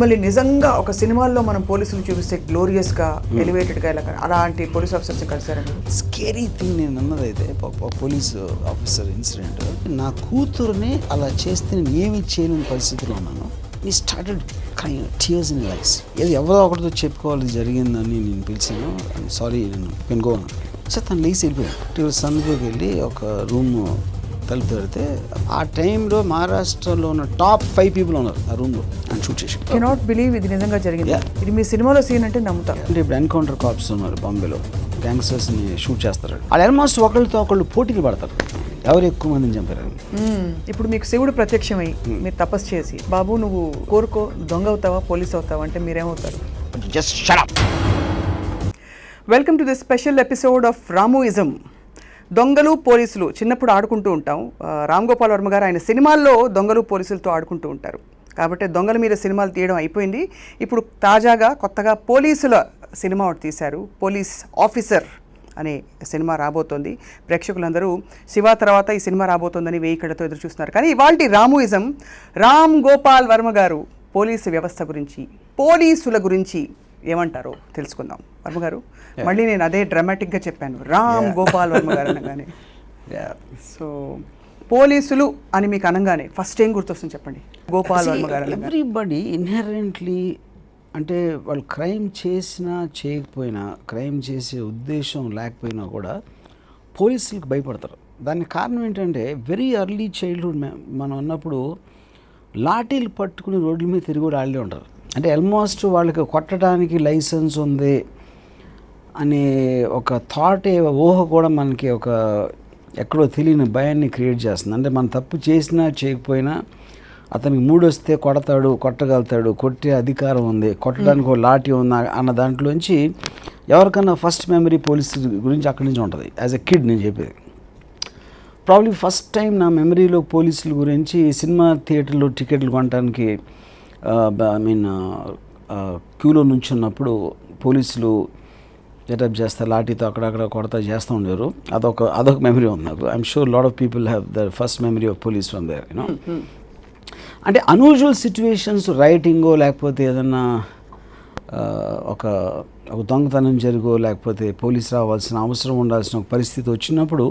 మిమ్మల్ని నిజంగా ఒక సినిమాల్లో మనం పోలీసులు చూపిస్తే గ్లోరియస్గా ఎలివేటెడ్గా ఇలా అలాంటి పోలీస్ ఆఫీసర్స్ కలిసారండి? స్కేరీ థింగ్ నేను అన్నదైతే పోలీస్ ఆఫీసర్ ఇన్సిడెంట్, నా కూతురుని అలా చేస్తే నేను ఏమి చేయలేని పరిస్థితిలో ఉన్నాను. ఈ స్టార్టెడ్ టీయర్స్ ఇన్ లైఫ్. ఏది ఎవరో ఒకటితో చెప్పుకోవాలి జరిగిందని నేను పిలిచాను. సారీ నేను పెనుకోను సార్, తను లేచి వెళ్ళిపోయాను. సందులోకి వెళ్ళి ఒక రూమ్ తలుపు పెడితే ఆ టైంలో మహారాష్ట్రలో ఉన్న టాప్ 5 పీపుల్ ఉన్నారు ఆ రూమ్లో అని షూట్ చేసి. కెనాట్ బిలీవ్ ఇది నిజంగా జరిగింది. ఇది మీ సినిమాలో సీన్ అంటే నమ్ముతారు. అంటే ఇప్పుడు ఎన్కౌంటర్ కాప్స్ ఉన్నారు బాంబేలో, గ్యాంగ్స్టర్స్ని షూట్ చేస్తారు. వాళ్ళు ఆల్మోస్ట్ ఒకళ్ళతో ఒకళ్ళు పోటీకి పడతారు ఎవరు ఎక్కువ మందిని చంపారు. ఇప్పుడు మీకు శివుడు ప్రత్యక్షమై మీరు తపస్సు చేసి, బాబు నువ్వు కోరుకో దొంగ అవుతావా పోలీస్ అవుతావా అంటే మీరేమవుతారు? Just shut up. Welcome to this special episode of రాముయిజం. దొంగలు పోలీసులు చిన్నప్పుడు ఆడుకుంటూ ఉంటాం. రామ్ గోపాల్ వర్మ గారు ఆయన సినిమాల్లో దొంగలు పోలీసులతో ఆడుకుంటూ ఉంటారు. కాబట్టి దొంగల మీద సినిమాలు తీయడం అయిపోయింది. ఇప్పుడు తాజాగా కొత్తగా పోలీసుల సినిమా ఒకటి తీశారు. పోలీస్ ఆఫీసర్ అనే సినిమా రాబోతోంది. ప్రేక్షకులందరూ శివ తర్వాత ఈ సినిమా రాబోతోందని వేయి కళ్ళతో ఎదురు చూస్తున్నారు. కానీ ఇవాల్టి రాముయిజం రామ్ గోపాల్ వర్మ గారు పోలీసు వ్యవస్థ గురించి, పోలీసుల గురించి ఏమంటారో తెలుసుకుందాం. వర్మ గారు, మళ్ళీ నేను అదే డ్రామాటిక్గా చెప్పాను, రామ్ గోపాల్ వర్మ గారు అనగానే. సో పోలీసులు అని మీకు అనగానే ఫస్ట్ ఏం గుర్తొస్తుంది చెప్పండి? గోపాల్ వర్మ గారు. ఎవ్రీబడి ఇన్హెరెంట్లీ అంటే వాళ్ళు క్రైమ్ చేసినా చేయకపోయినా, క్రైమ్ చేసే ఉద్దేశం లేకపోయినా కూడా పోలీసులకు భయపడతారు. దానికి కారణం ఏంటంటే వెరీ ఎర్లీ చైల్డ్హుడ్ మనం ఉన్నప్పుడు లాఠీలు పట్టుకుని రోడ్ల మీద తిరిగి కూడా ఆళ్ళే ఉంటారు. అంటే ఆల్మోస్ట్ వాళ్ళకి కొట్టడానికి లైసెన్స్ ఉంది అనే ఒక థాట్, ఊహ కూడా మనకి ఒక ఎక్కడో తెలియని భయాన్ని క్రియేట్ చేస్తుంది. అంటే మనం తప్పు చేసినా చేయకపోయినా అతనికి మూడొస్తే కొడతాడు, కొట్టగలుగుతాడు, కొట్టే అధికారం ఉంది, కొట్టడానికి ఒక లాఠీ ఉంది అన్న దాంట్లోంచి ఎవరికన్నా ఫస్ట్ మెమరీ పోలీసు గురించి అక్కడి నుంచి ఉంటుంది. యాజ్ ఎ కిడ్ నేను చెప్పేది. ప్రాబ్లీ ఫస్ట్ టైం నా మెమరీలో పోలీసుల గురించి సినిమా థియేటర్లో టికెట్లు కొనడానికి క్యూలో నుంచున్నప్పుడు పోలీసులు సెటప్ చేస్తారు, లాఠీతో అక్కడక్కడ కొడతా చేస్తూ ఉండేవారు. అదొక మెమరీ ఉంది నాకు. I'm sure lot of people have the first memory of police from there you know. అంటే అన్యూజువల్ సిచ్యువేషన్స్, రైటింగో లేకపోతే ఏదన్నా ఒక దొంగతనం జరిగో లేకపోతే పోలీస్ రావాల్సిన అవసరం ఉండాల్సిన ఒక పరిస్థితి వచ్చినప్పుడు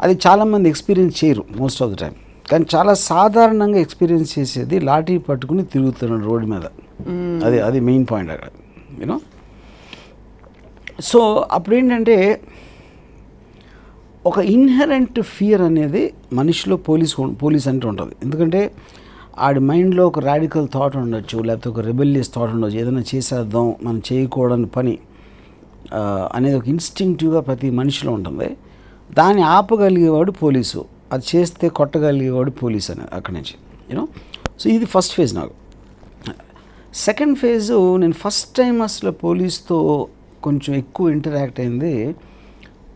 అది చాలామంది ఎక్స్పీరియన్స్ చేయరు మోస్ట్ ఆఫ్ ద టైం. కానీ చాలా సాధారణంగా ఎక్స్పీరియన్స్ చేసేది లాఠీ పట్టుకుని తిరుగుతున్నాడు రోడ్డు మీద. అది మెయిన్ పాయింట్ అక్కడ యూనో. సో అప్పుడు ఏంటంటే ఒక ఇన్హెరెంట్ ఫియర్ అనేది మనిషిలో పోలీస్ అంటే ఉంటుంది. ఎందుకంటే ఆడి మైండ్లో ఒక రాడికల్ థాట్ ఉండొచ్చు, లేకపోతే ఒక రెబెలియస్ థాట్ ఉండొచ్చు, ఏదైనా చేసేద్దాం మనం చేయకూడని పని అనేది ఒక ఇన్స్టింక్టివ్గా ప్రతి మనిషిలో ఉంటుంది. దాన్ని ఆపగలిగేవాడు పోలీసు, అది చేస్తే కొట్టగలిగేవాడు పోలీస్ అనేది అక్కడి నుంచి యూనో. సో ఇది ఫస్ట్ ఫేజ్ నాకు. సెకండ్ ఫేజు నేను ఫస్ట్ టైం అసలు పోలీస్తో కొంచెం ఎక్కువ ఇంటరాక్ట్ అయింది.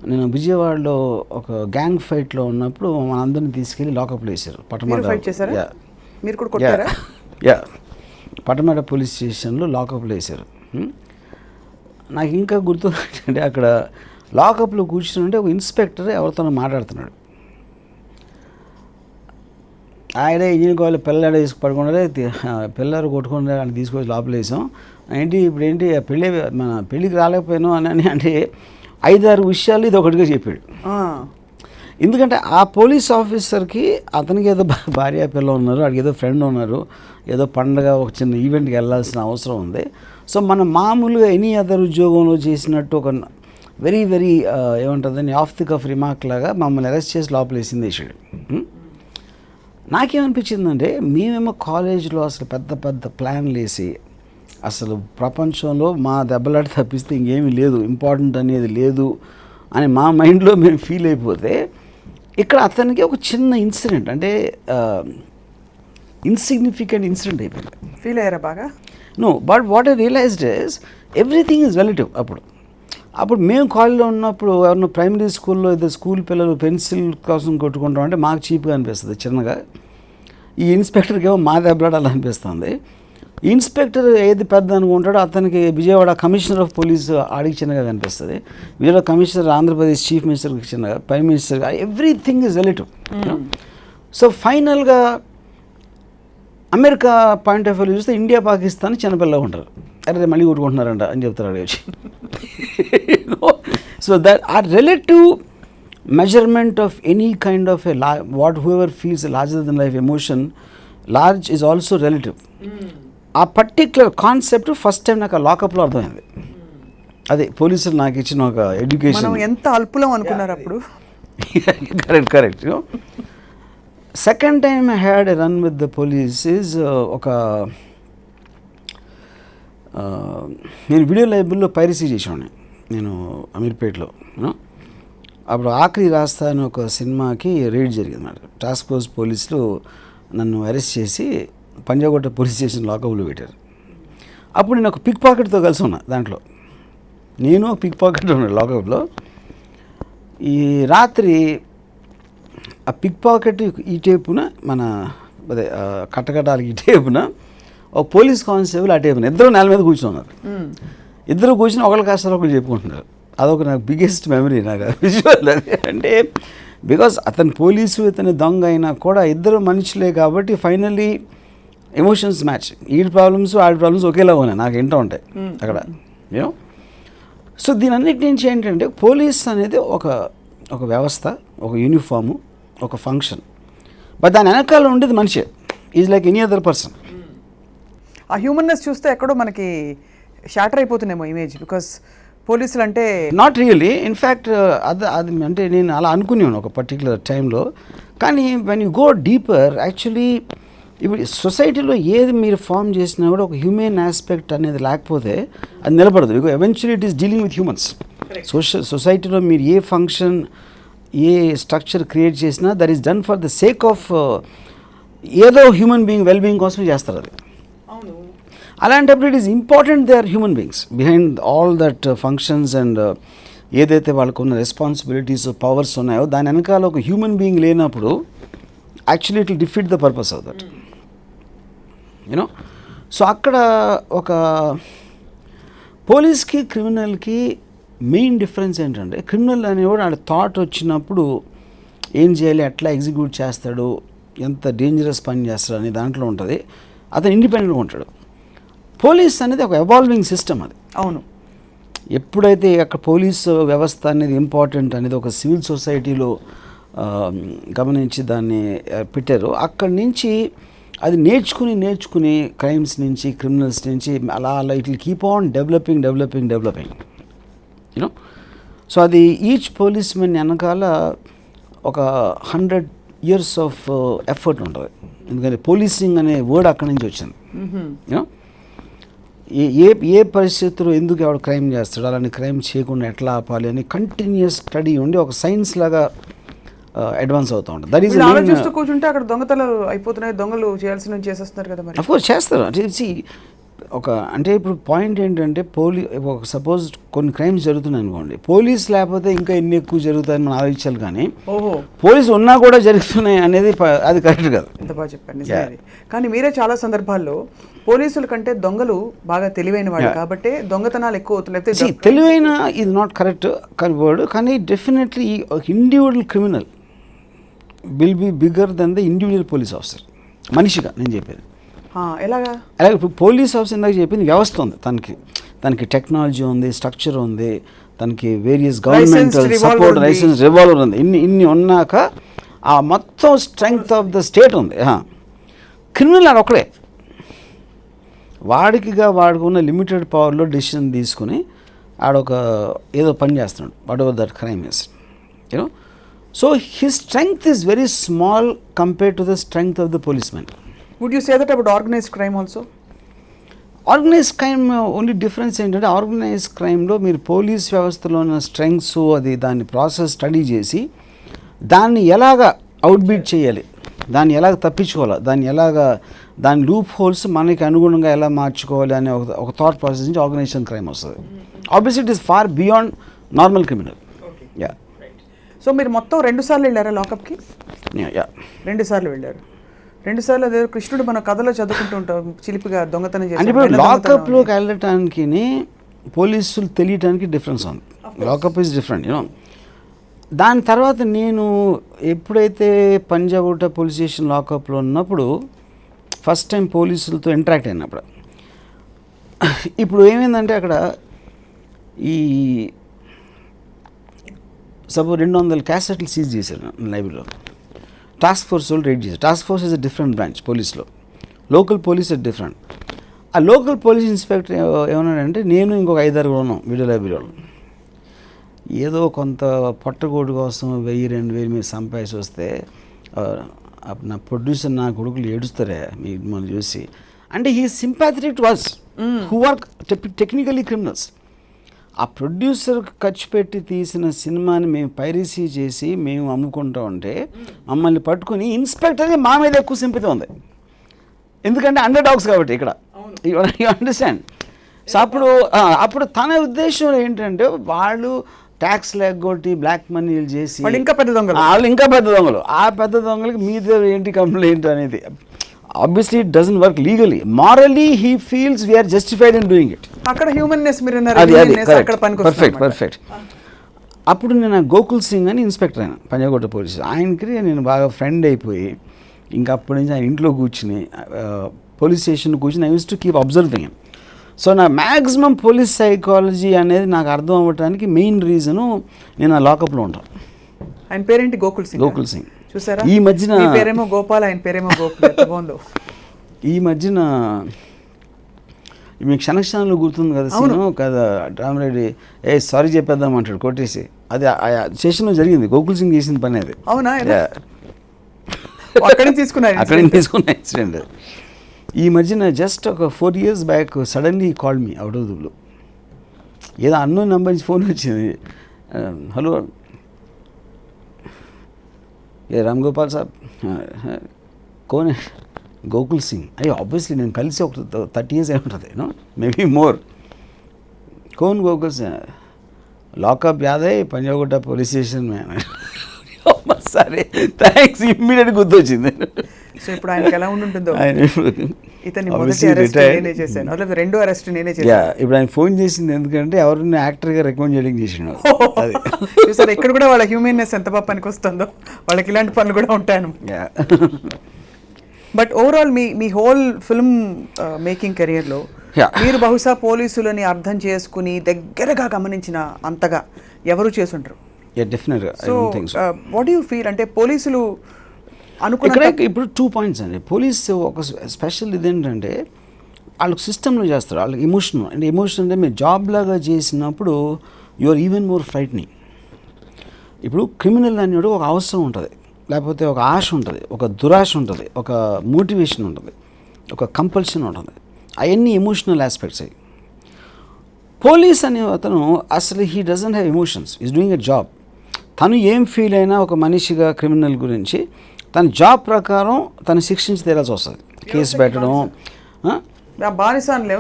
నేను విజయవాడలో ఒక గ్యాంగ్ ఫైట్లో ఉన్నప్పుడు మనందరినీ తీసుకెళ్ళి లాకప్లో వేశారు. పటమట పోలీస్ స్టేషన్లో లాకప్లో వేశారు. నాకు ఇంకా గుర్తు అంటే అక్కడ లాకప్లో కూర్చుని ఉంటే ఒక ఇన్స్పెక్టర్ ఎవరితోనో మాట్లాడుతున్నాడు. ఆయన ఇంజిన్ కావాలి పిల్లలు వేసుకు పడుకుంటే పిల్లలు కొట్టుకుంటే అని తీసుకొచ్చి లోపల వేసాం. ఇప్పుడు ఏంటి మన పెళ్ళికి రాలేకపోయాను అని అంటే 5-6 విషయాలు ఇది ఒకటిగా చెప్పాడు. ఎందుకంటే ఆ పోలీస్ ఆఫీసర్కి అతనికి ఏదో భార్య పిల్ల ఉన్నారు, వాడికి ఏదో ఫ్రెండ్ ఉన్నారు, ఏదో పండగ ఒక చిన్న ఈవెంట్కి వెళ్ళాల్సిన అవసరం ఉంది. సో మనం మామూలుగా ఎనీ అదర్ ఉద్యోగంలో చేసినట్టు ఒక వెరీ వెరీ ఏమంటుందని ఆఫ్ ది కఫ్ రిమార్క్ లాగా మమ్మల్ని అరెస్ట్ చేసి లోపల వేసింది వేసాడు. నాకేమనిపించిందంటే మేమేమో కాలేజీలో అసలు పెద్ద పెద్ద ప్లాన్లు వేసి అసలు ప్రపంచంలో మా దెబ్బలాట తప్పిస్తే ఇంకేమీ లేదు, ఇంపార్టెంట్ అనేది లేదు అని మా మైండ్లో మేము ఫీల్ అయిపోతే ఇక్కడ అతనికి ఒక చిన్న ఇన్సిడెంట్ అంటే ఇన్సిగ్నిఫికెంట్ ఇన్సిడెంట్ అయిపోయింది. ఫీల్ అయ్యారా బాగా? No, but what I realized is everything is relative. అప్పుడు మేము కాలేజీలో ఉన్నప్పుడు ఎవరినో ప్రైమరీ స్కూల్లో ఏదో స్కూల్ పిల్లలు పెన్సిల్ కోసం కొట్టుకుంటాం అంటే మాకు చీప్గా అనిపిస్తుంది చిన్నగా. ఈ ఇన్స్పెక్టర్కి ఏమో మా దెబ్బలాడాలి అనిపిస్తుంది. ఇన్స్పెక్టర్ ఏది పెద్ద అనుకుంటాడో అతనికి విజయవాడ కమిషనర్ ఆఫ్ పోలీస్ ఆడికి చిన్నగా కనిపిస్తుంది. విజయవాడ కమిషనర్ ఆంధ్రప్రదేశ్ చీఫ్ మినిస్టర్కి చిన్నగా, prime minister, everything is relative. So ఫైనల్గా అమెరికా పాయింట్ ఆఫ్ వ్యూ చూస్తే ఇండియా పాకిస్తాన్ చిన్నపిల్లగా ఉంటారు. అరే మళ్ళీ కొట్టుకుంటున్నారంట అని చెప్తారు అడిగి వచ్చి. So that are relative measurement of any kind of whoever feels a larger than life emotion, large is also relative. ఆ పర్టిక్యులర్ కాన్సెప్ట్ ఫస్ట్ టైం నాకు ఆ లాకప్లో అర్థమైంది. అదే పోలీసులు నాకు ఇచ్చిన ఒక ఎడ్యుకేషన్. ఎంత అల్పులం అనుకున్నారు అప్పుడు. Correct. Second time I had a run with the police is నేను వీడియో లైబ్రరీలో పైరసీ చేసేవాడిని నేను అమీర్పేటలో. అప్పుడు ఆఖరి రాస్తా అని ఒక సినిమాకి రైడ్ జరిగింది అన్నమాట. టాస్క్ ఫోర్స్ పోలీసులు నన్ను అరెస్ట్ చేసి పంజాగుట్ట పోలీస్ స్టేషన్ లాకప్లో పెట్టారు. అప్పుడు నేను ఒక పిక్ పాకెట్తో కలిసి ఉన్నా దాంట్లో. నేను పిక్ పాకెట్ ఉన్నాను లాకప్లో. ఈ రాత్రి ఆ పిక్ పాకెట్ ఈ టేపున మన అదే కట్టకటాలకి ఈ టేపున ఒక పోలీస్ కానిస్టేబుల్ ఆ టేపున ఇద్దరు నేల మీద కూర్చున్నారు. ఇద్దరు కూర్చుని ఒకళ్ళు కాస్త ఒకళ్ళు చెప్పుకుంటున్నారు. అదొక నాకు బిగ్గెస్ట్ మెమరీ నాకు విజువల్. అది అంటే బికాస్ అతను పోలీసు ఇతను దొంగ అయినా కూడా ఇద్దరు మనుషులే కాబట్టి ఫైనల్లీ ఎమోషన్స్ మ్యాచ్. ఈడి ప్రాబ్లమ్స్ ఆడి ప్రాబ్లమ్స్ ఒకేలా ఉన్నాయి, నాకు ఏంటో ఉంటాయి అక్కడ యూనో. సో దీని అన్నిటి నుంచి ఏంటంటే పోలీస్ అనేది ఒక వ్యవస్థ, ఒక యూనిఫాము, ఒక ఫంక్షన్. బట్ దాని వెనకాల ఉండేది మనిషే. Is like any other person. ఆ హ్యూమన్నెస్ చూస్తే ఎక్కడో మనకి షాటర్ అయిపోతున్నామో ఇమేజ్. బికాస్ పోలీసులు అంటే నాట్ రియల్లీ. ఇన్ఫ్యాక్ట్ అది అంటే నేను అలా అనుకునేవాను ఒక పర్టికులర్ టైంలో. కానీ when you go deeper actually ఇప్పుడు సొసైటీలో ఏది మీరు ఫామ్ చేసినా కూడా ఒక హ్యూమన్ ఆస్పెక్ట్ అనేది లేకపోతే అది నిలబడదు. Because eventually it is dealing with humans. సొసైటీలో మీరు ఏ ఫంక్షన్ ఏ స్ట్రక్చర్ క్రియేట్ చేసినా that is done for the sake of ఏదో హ్యూమన్ బీయింగ్ వెల్ బీయింగ్ కోసమే చేస్తారు అది. అలాంటప్పుడు it is important they are human beings behind all that functions and ఏదైతే వాళ్ళకు ఉన్న రెస్పాన్సిబిలిటీస్ పవర్స్ ఉన్నాయో దాని వెనకాల ఒక హ్యూమన్ బీయింగ్ లేనప్పుడు actually it will defeat the purpose of that you know. So అక్కడ ఒక పోలీస్కి క్రిమినల్కి మెయిన్ డిఫరెన్స్ ఏంటంటే క్రిమినల్ అనేవాడు ఆడ థాట్ వచ్చినప్పుడు ఏం చేయాలి, ఎట్లా ఎగ్జిక్యూట్ చేస్తాడు, ఎంత డేంజరస్ పని చేస్తాడు అనే దాంట్లో ఉంటుంది. అతను ఇండిపెండెంట్గా ఉంటాడు. పోలీస్ అనేది ఒక ఎవాల్వింగ్ సిస్టమ్ అది. అవును. ఎప్పుడైతే అక్కడ పోలీస్ వ్యవస్థ అనేది ఇంపార్టెంట్ అనేది ఒక సివిల్ సొసైటీలో గమనించి దాన్ని పెట్టారు, అక్కడి నుంచి అది నేర్చుకుని క్రైమ్స్ నుంచి క్రిమినల్స్ నుంచి అలా it will keep on developing you know. So అది ఈచ్ పోలీస్ మెన్ వెనకాల ఒక 100 years ఆఫ్ ఎఫర్ట్ ఉంటుంది. ఎందుకంటే పోలీసింగ్ అనే వర్డ్ అక్కడి నుంచి వచ్చింది యూనో. ఏ పరిస్థితుల్లో ఎందుకు ఎవడు క్రైమ్ చేస్తాడు, అలాంటి క్రైమ్ చేయకుండా ఎట్లా ఆపాలి అని కంటిన్యూస్ స్టడీ ఉండి ఒక సైన్స్ లాగా అడ్వాన్స్ అవుతూ ఉంటుంది. దట్ ఈస్ చూస్తూ కూర్చుంటే అక్కడ దొంగతలు అయిపోతున్నాయి, దొంగలు చేయాల్సిన చేసేస్తున్నారు కదా. అఫ్ కోర్స్ చేస్తారు. అంటే ఇప్పుడు పాయింట్ ఏంటంటే సపోజ్ కొన్ని క్రైమ్స్ జరుగుతున్నాయి అనుకోండి, పోలీస్ లేకపోతే ఇంకా ఎన్ని ఎక్కువ జరుగుతాయని మనం ఆలోచించాలి. కానీ పోలీసు ఉన్నా కూడా జరుగుతున్నాయి అనేది అది కరెక్ట్ కాదు. ఎంత బాగా చెప్పారు నిజమే. కానీ మీరే చాలా సందర్భాల్లో పోలీసుల కంటే దొంగలు బాగా తెలివైన వాళ్ళు కాబట్టి దొంగతనాలు ఎక్కువ అవుతున్నాయి. తెలివైన ఇది నాట్ కరెక్ట్ వర్డ్, కానీ definitely individual criminal will be bigger than the individual police officer. మనిషిగా నేను చెప్పేది. అలాగే ఇప్పుడు పోలీస్ ఆఫీసర్ ఇందాక చెప్పింది వ్యవస్థ ఉంది, తనకి టెక్నాలజీ ఉంది, స్ట్రక్చర్ ఉంది, తనకి various governmental support, license, revolver ఉంది. ఇన్ని ఉన్నాక ఆ మొత్తం స్ట్రెంగ్త్ ఆఫ్ ద స్టేట్ ఉంది. క్రిమినల్ ఆడు ఒకడే, వాడుకున్న లిమిటెడ్ పవర్లో డెసిషన్ తీసుకుని ఆడొక ఏదో పని చేస్తున్నాడు, whatever that crime is you know. So his strength is very small compared to the strength of the policemen. Would you say that about organized crime also? Organized crime only difference ఏంటంటే organized క్రైమ్లో మీరు police వ్యవస్థలో ఉన్న strengths అది దాని process study చేసి దాన్ని ఎలాగ అవుట్బీట్ చేయాలి, దాన్ని ఎలాగ తప్పించుకోవాలి, దాని లూప్ హోల్స్ మనకి అనుగుణంగా ఎలా మార్చుకోవాలి అనే ఒక థాట్ ప్రాసెస్ నుంచి ఆర్గనైజేషన్ క్రైమ్ వస్తుంది. Obviously it is far beyond normal criminal. Yeah. So మీరు మొత్తం 2 సార్లు వెళ్ళారా లాకప్కి? 2 సార్లు వెళ్ళారు. 2 సార్లు అదే కృష్ణుడు మన కథలో చదువుకుంటూ ఉంటాం, చిలిపిగా దొంగతనం చేసి. అంటే ఇప్పుడు లాకప్లోకి వెళ్ళటానికి పోలీసులు తెలియటానికి డిఫరెన్స్ ఉంది. Lockup is different you know. దాని తర్వాత నేను ఎప్పుడైతే పంజాగుట్ట పోలీస్ స్టేషన్ లాకప్లో ఉన్నప్పుడు ఫస్ట్ టైం పోలీసులతో ఇంటరాక్ట్ అయినప్పుడు. ఇప్పుడు ఏమైందంటే అక్కడ ఈ సపోజ్ 200 క్యాసెట్లు సీజ్ చేశారు లైబ్రరీలో. టాస్క్ ఫోర్స్ వాళ్ళు రైడ్ చేశారు. Task force is a different branch పోలీస్లో, లోకల్ పోలీస్ ఇస్ డిఫరెంట్. ఆ లోకల్ పోలీస్ ఇన్స్పెక్టర్ ఏమన్నాడంటే, నేను ఇంకొక 5-6 ఉన్నాం వీడియో లైబ్రరీ వాళ్ళు, ఏదో కొంత పొట్టగోడు కోసం 1000-2000 మీరు సంపాదించి వస్తే నా ప్రొడ్యూసర్ నా కొడుకులు ఏడుస్తారే మనం చూసి అంటే. He sympathetic to us who are technically criminals. ఆ ప్రొడ్యూసర్ ఖర్చు పెట్టి తీసిన సినిమాని మేము పైరసీ చేసి మేము అమ్ముకుంటా ఉంటే మమ్మల్ని పట్టుకుని ఇన్స్పెక్టర్కి మా మీద ఎక్కువ సింపతి ఉంది, ఎందుకంటే అండర్ డాగ్స్ కాబట్టి ఇక్కడ. You understand. సో అప్పుడు తన ఉద్దేశం ఏంటంటే, వాళ్ళు ట్యాక్స్ లేకొట్టి బ్లాక్ మనీలు చేసి వాళ్ళు ఇంకా పెద్ద దొంగలు, ఆ పెద్ద దొంగలకి మీ దగ్గర ఏంటి కంప్లైంట్ అనేది. Obviously it doesn't work legally. Morally he feels we are justified in doing it. అక్కడ హ్యూమన్నెస్ పర్ఫెక్ట్. అప్పుడు నేను గోకుల్ సింగ్ అని ఇన్స్పెక్టర్ అయినా పంజాగుట్ట పోలీస్. ఆయనకి నేను బాగా ఫ్రెండ్ అయిపోయి ఇంకా అప్పటి నుంచి ఆయన ఇంట్లో కూర్చుని పోలీస్ స్టేషన్ కూర్చుని I use to keep observing him. So నా మ్యాక్సిమం పోలీస్ సైకాలజీ అనేది నాకు అర్థం అవ్వడానికి మెయిన్ రీజను నేను ఆ లాకప్లో ఉంటాను. ఆయన పేరేంటి? గోకుల్ సింగ్. చూసారా, ఈ మధ్యన పేరేమో గోపాల్, ఆయన పేరేమో గోకుల్. ఈ మధ్యన మీకు క్షణక్షణాలు గుర్తుంది కదా సీను కదా, రామరెడ్డి సారీ చెప్పేద్దాం అంటాడు కొట్టేసి. అది స్టేషన్లో జరిగింది, గోకుల్ సింగ్ చేసిన పని అది. అవునా? అక్కడి నుంచి తీసుకున్న ఇన్సిడెంట్. ఈ మధ్యన జస్ట్ ఒక 4 years back suddenly call me out of the blue. ఏదో అన్నోన్ నెంబర్ నుంచి ఫోన్ వచ్చింది. హలో ఏ రామ్ గోపాల్ సాబ్, కోన్ గోకుల్ సింగ్. అయ్యో ఆబ్వియస్లీ నేను కలిసి ఒక 30 years అయి ఉంటుంది, మేబీ మోర్. కోన్ గోకుల్ సింగ్, లాకప్ యాదయ్ పంజాగుట్ట పోలీస్ స్టేషన్ మ్యాన్. సరే థ్యాంక్స్, ఇమ్మీడియట్ గుర్తొచ్చింది. సో ఇప్పుడు ఆయనకి ఎలా ఉంటుందో, ఇతని మొదటి అరెస్ట్ నేనే చేశాను, అలాగే రెండో అరెస్ట్ నేనే చేశాను. ఇప్పుడు ఆయన ఫోన్ చేసింది ఎందుకంటే ఎవరిని యాక్టర్గా రికమెండ్ చేయడం చేసిండు. చూసారు ఇక్కడ కూడా వాళ్ళ హ్యూమన్నెస్ ఎంత బాగా పనికి వస్తుందో, వాళ్ళకి ఇలాంటి పనులు కూడా ఉంటాను. But overall me whole film making కెరియర్లో మీరు బహుశా పోలీసులని అర్థం చేసుకుని దగ్గరగా గమనించిన అంతగా ఎవరు చేసుంటారు? So what do you feel అంటే పోలీసులు అనుకున్న ఇప్పుడు 2 points అండి. పోలీసు ఒక స్పెషల్ ఇదేంటంటే వాళ్ళకి సిస్టంలో చేస్తారు, వాళ్ళకి ఎమోషన్ అంటే మీరు జాబ్ లాగా చేసినప్పుడు యు ఆర్ ఈవెన్ మోర్ ఫ్రైట్నింగ్. ఇప్పుడు క్రిమినల్ అనేవాడు ఒక అవసరం ఉంటుంది, లేకపోతే ఒక ఆశ ఉంటుంది, ఒక దురాశ ఉంటుంది, ఒక మోటివేషన్ ఉంటుంది, ఒక కంపల్షన్ ఉంటుంది. అవన్నీ ఎమోషనల్ ఆస్పెక్ట్స్ అయ్యి. పోలీస్ అనే అతను అసలు he doesn't have emotions, is doing a job. తను ఏం ఫీల్ అయినా ఒక మనిషిగా క్రిమినల్ గురించి తన జాబ్ ప్రకారం తను శిక్షించి తీరాల్సి వస్తుంది. కేసు పెట్టడం,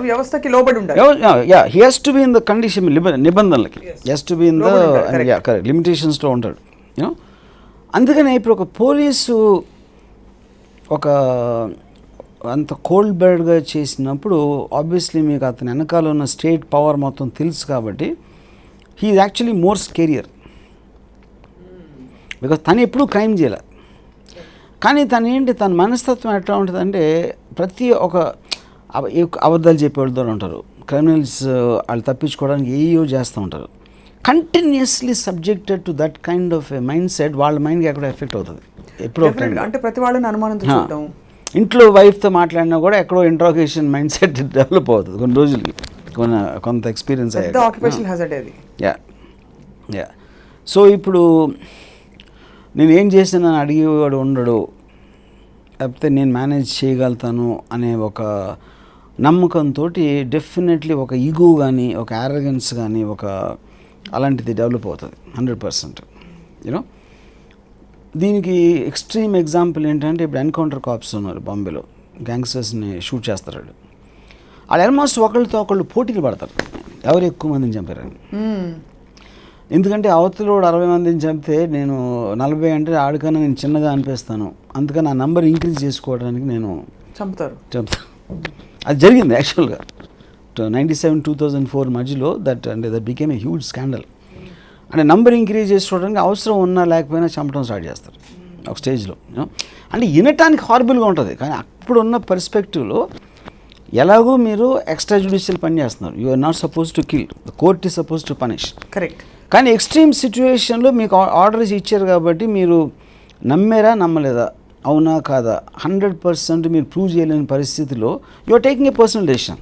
వ్యవస్థకి లోబడి ఉండాలి. He has to be in the condition, నిబంధనలకి has to be in the correct లిమిటేషన్స్లో ఉంటాడు. అందుకనే ఇప్పుడు ఒక పోలీసు ఒక అంత కోల్డ్ బ్లడ్గా చేసినప్పుడు ఆబ్వియస్లీ మీకు అతని వెనకాల ఉన్న స్టేట్ పవర్ మొత్తం తెలుసు కాబట్టి he is actually more scarier. Because తను ఎప్పుడూ క్రైమ్ చేయలే, కానీ తన మనస్తత్వం ఎట్లా ఉంటుందంటే ప్రతి ఒక అబద్ధాలు చెప్పేవాళ్ళతో ఉంటారు, క్రిమినల్స్ వాళ్ళు తప్పించుకోవడానికి ఏయో చేస్తూ ఉంటారు. Continuously subjected to that kind of a mind set వాళ్ళ మైండ్కి ఎక్కడ ఎఫెక్ట్ అవుతుంది. ఎప్పుడో అంటే ప్రతి వాళ్ళని అనుమానంతో చూడడం, ఇంట్లో వైఫ్తో మాట్లాడినా కూడా ఎక్కడో ఇంట్రాగేషన్ మైండ్ సెట్ డెవలప్ అవుతుంది కొన్ని రోజులకి, కొంత ఎక్స్పీరియన్స్ అయ్యాక. యా సో ఇప్పుడు నేను ఏం చేసినా అడిగేవాడు ఉండడు, లేకపోతే నేను మేనేజ్ చేయగలుగుతాను అనే ఒక నమ్మకంతో డెఫినెట్లీ ఒక ఈగో కానీ ఒక యారగెన్స్ కానీ ఒక అలాంటిది డెవలప్ అవుతుంది 100%. యూనో దీనికి ఎక్స్ట్రీమ్ ఎగ్జాంపుల్ ఏంటంటే ఇప్పుడు ఎన్కౌంటర్ కాప్స్ ఉన్నారు బాంబేలో, గ్యాంగ్స్టర్స్ని షూట్ చేస్తారు. వాళ్ళు ఆల్మోస్ట్ ఒకళ్ళతో ఒకళ్ళు పోటీలు పడతారు ఎవరు ఎక్కువ మందిని చంపారని. ఎందుకంటే అవతలోడు 60 మందిని చంపితే నేను 40 అంటే ఆడికన్నా నేను చిన్నగా అనిపిస్తాను, అందుకని ఆ నంబర్ ఇంక్రీజ్ చేసుకోవడానికి నేను చంపుతాను. అది జరిగింది యాక్చువల్గా 97-2004 మధ్యలో. That became a huge scandal. అంటే నంబర్ ఇంక్రీజ్ చేసుకోవడానికి అవసరం ఉన్నా లేకపోయినా చంపడం స్టార్ట్ చేస్తారు ఒక స్టేజ్లో. అంటే వినటానికి హారబుల్గా ఉంటుంది, కానీ అప్పుడున్న పర్స్పెక్టివ్లో ఎలాగో మీరు ఎక్స్ట్రా జ్యుడిషియల్ పని చేస్తున్నారు. You are not suppose to kill, the court is suppose to punish. Correct. కానీ ఎక్స్ట్రీమ్ సిచ్యువేషన్లో మీకు ఆర్డర్స్ ఇచ్చారు కాబట్టి మీరు నమ్మారా నమ్మలేదా, అవునా కాదా 100% మీరు ప్రూవ్ చేయలేని పరిస్థితిలో you are taking a personal decision.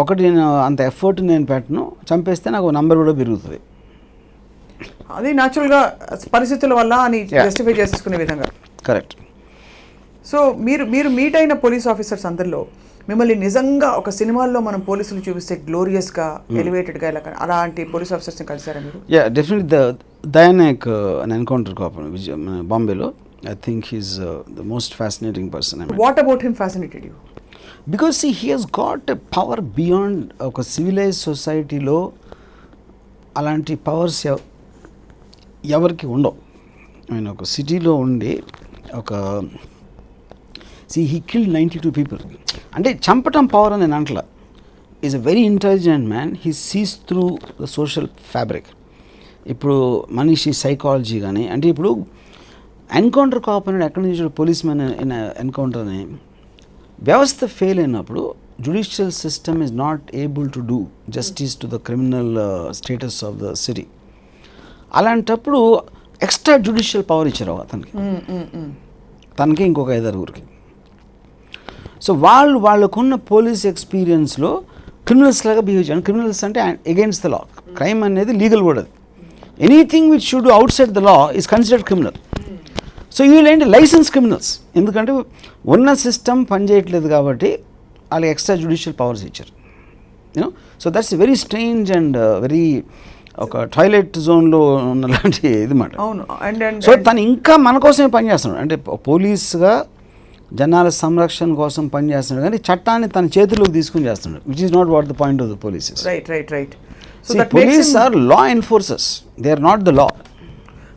ఒకటి నేను అంత ఎఫర్ట్ నేను పెట్టను, చంపేస్తే నాకు నంబర్ కూడా పెరుగుతుంది. అది న్యాచురల్గా పరిస్థితుల వల్ల అని జస్టిఫై చేసుకునే విధంగా. కరెక్ట్. సో మీరు మీట్ అయిన పోలీస్ ఆఫీసర్స్ అందరిలో మిమ్మల్ని నిజంగా ఒక సినిమాల్లో మనం పోలీసులు చూపిస్తే గ్లోరియస్గా ఎలివేటెడ్గా ఇలా అలాంటి పోలీస్ ఆఫీసర్స్ని కలిసారా మీరు? Ya, definitely Daya Nayak an encounter cop బాంబేలో. I think he's the most fascinating person. What about him fascinated you? Because he has got a power beyond. ఒక సివిలైజ్ సొసైటీలో అలాంటి పవర్స్ ఎవరికి ఉండవు. ఐ మీన్ ఒక సిటీలో ఉండి ఒక హీ కిల్డ్ 92 పీపుల్. అంటే చంపటం పవర్ అని నేను అంటలా. Is a very intelligent man. He sees through the social fabric. ఇప్పుడు మనిషి సైకాలజీ కానీ, అంటే ఇప్పుడు ఎన్కౌంటర్ కాప్ అనేది ఎక్కడి నుంచి పోలీస్ మ్యాన్ ఎన్కౌంటర్ అని వ్యవస్థ ఫెయిల్ అయినప్పుడు judicial system is not able to do justice to the criminal status of the city. అలాంటప్పుడు ఎక్స్ట్రా జుడిషియల్ పవర్ ఇచ్చారు అతనికి, తనకి ఇంకొక 5-6కి. సో వాళ్ళకున్న పోలీస్ ఎక్స్పీరియన్స్లో క్రిమినల్స్ లాగా బిహేవ్ చేయాలి. క్రిమినల్స్ అంటే అగైన్స్ ద లా. క్రైమ్ అనేది లీగల్ కూడా. Anything which should out side the law is considered criminal. So వీళ్ళేంటి లైసెన్స్ క్రిమినల్స్. ఎందుకంటే ఉన్న సిస్టమ్ పనిచేయట్లేదు కాబట్టి వాళ్ళకి ఎక్స్ట్రా జ్యుడిషియల్ పవర్స్ ఇచ్చారు. You know, so that's very strange and very ఒక టాయిలెట్ జోన్లో ఉన్నలాంటి ఇది మాట. అవును. సో తను ఇంకా మన కోసమే పనిచేస్తున్నాడు. అంటే పోలీసుగా జనాల సంరక్షణ కోసం పనిచేస్తున్నాడు, కానీ చట్టాన్ని తన చేతిలోకి తీసుకుని చేస్తున్నాడు, which is not what the point of the police. Right. So police are law enforcers. They are not the law.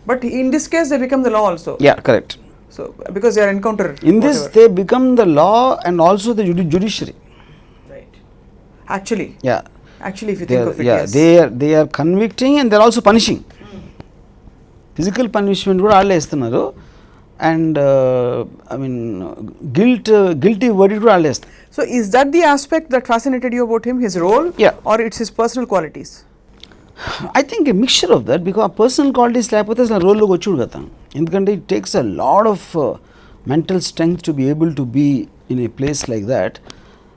But in this case, they become the law also. Yeah, correct. So because they are encounter. In this, they become the law and also the judiciary. Right. Actually. Yeah. Actually, if you think of it, yeah, yes. they are convicting and they are also punishing. Physical punishment కూడా వాళ్ళే ఇస్తున్నారు. And I mean guilty verdict కూడా వాళ్ళే ఇస్తారు. So is that the aspect that fascinated you about him, his role? Yeah. Or it's his personal qualities? I think a mixture of that, because ఆ personal qualities లేకపోతే అసలు రోల్లోకి వచ్చాడు కదా. ఎందుకంటే it takes a lot of mental strength to be able to be in a place like that,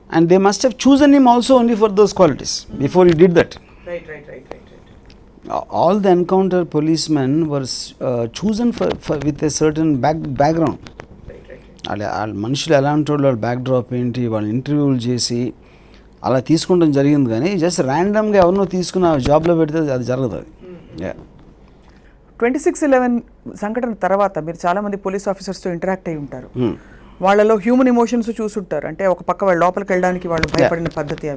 and they must have chosen him also only for those qualities before he did that. Right. All the encounter policemen were chosen for with a certain background. వాళ్ళ మనుషులు ఎలాంటి వాళ్ళు, వాళ్ళ back drop ఏంటి, వాళ్ళు ఇంటర్వ్యూలు చేసి అలా తీసుకుంటాం జరిగింది. కానీ జస్ట్ ర్యాండమ్గా ఎవరినో తీసుకుని ఆ జాబ్లో పెడితే అది జరగదు. అది 26/11 సంఘటన తర్వాత మీరు చాలామంది పోలీస్ ఆఫీసర్స్తో ఇంటరాక్ట్ అయి ఉంటారు. వాళ్ళలో హ్యూమన్ ఎమోషన్స్ చూసుంటారు. అంటే ఒక పక్క వాళ్ళ లోపలికి వెళ్ళడానికి వాళ్ళు భయపడిన పద్ధతి,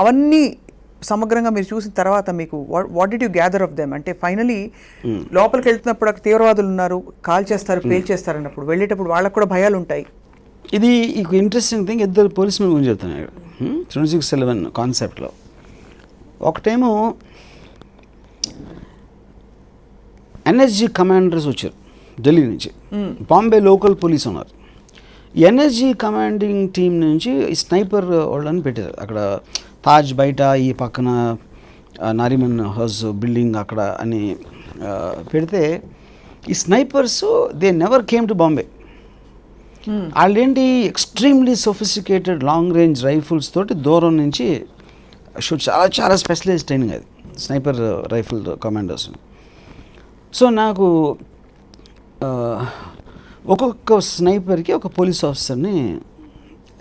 అవన్నీ సమగ్రంగా మీరు చూసిన తర్వాత మీకు what did you gather of them? అంటే ఫైనలీ లోపలికి వెళ్తున్నప్పుడు అక్కడ తీవ్రవాదులు ఉన్నారు, కాల్ చేస్తారు, పేల్ చేస్తారు అన్నప్పుడు వెళ్ళేటప్పుడు వాళ్ళకు కూడా భయాలు ఉంటాయి. ఇది ఇంట్రెస్టింగ్ థింగ్. ఇద్దరు పోలీస్ మెన్ గురించి చెప్తున్నాను. 26/11 కాన్సెప్ట్లో ఒకటేమో ఎన్ఎస్జీ కమాండర్స్ వచ్చారు ఢిల్లీ నుంచి. బాంబే లోకల్ పోలీస్ ఉన్నారు. ఎన్ఎస్జీ కమాండింగ్ టీం నుంచి స్నైపర్ వాళ్ళని పెట్టారు అక్కడ. తాజ్ బయట, ఈ పక్కన నారిమన్ హౌస్ బిల్డింగ్ అక్కడ అని పెడితే ఈ snipers they never came to Bombay. వాళ్ళేంటి extremely sophisticated long range rifles తోటి దూరం నుంచి షూట్, చాలా చాలా స్పెషలైజ్ ట్రైనింగ్ అది స్నైపర్ రైఫిల్ కమాండర్స్. సో నాకు ఒక్కొక్క స్నైపర్కి ఒక పోలీస్ ఆఫీసర్ని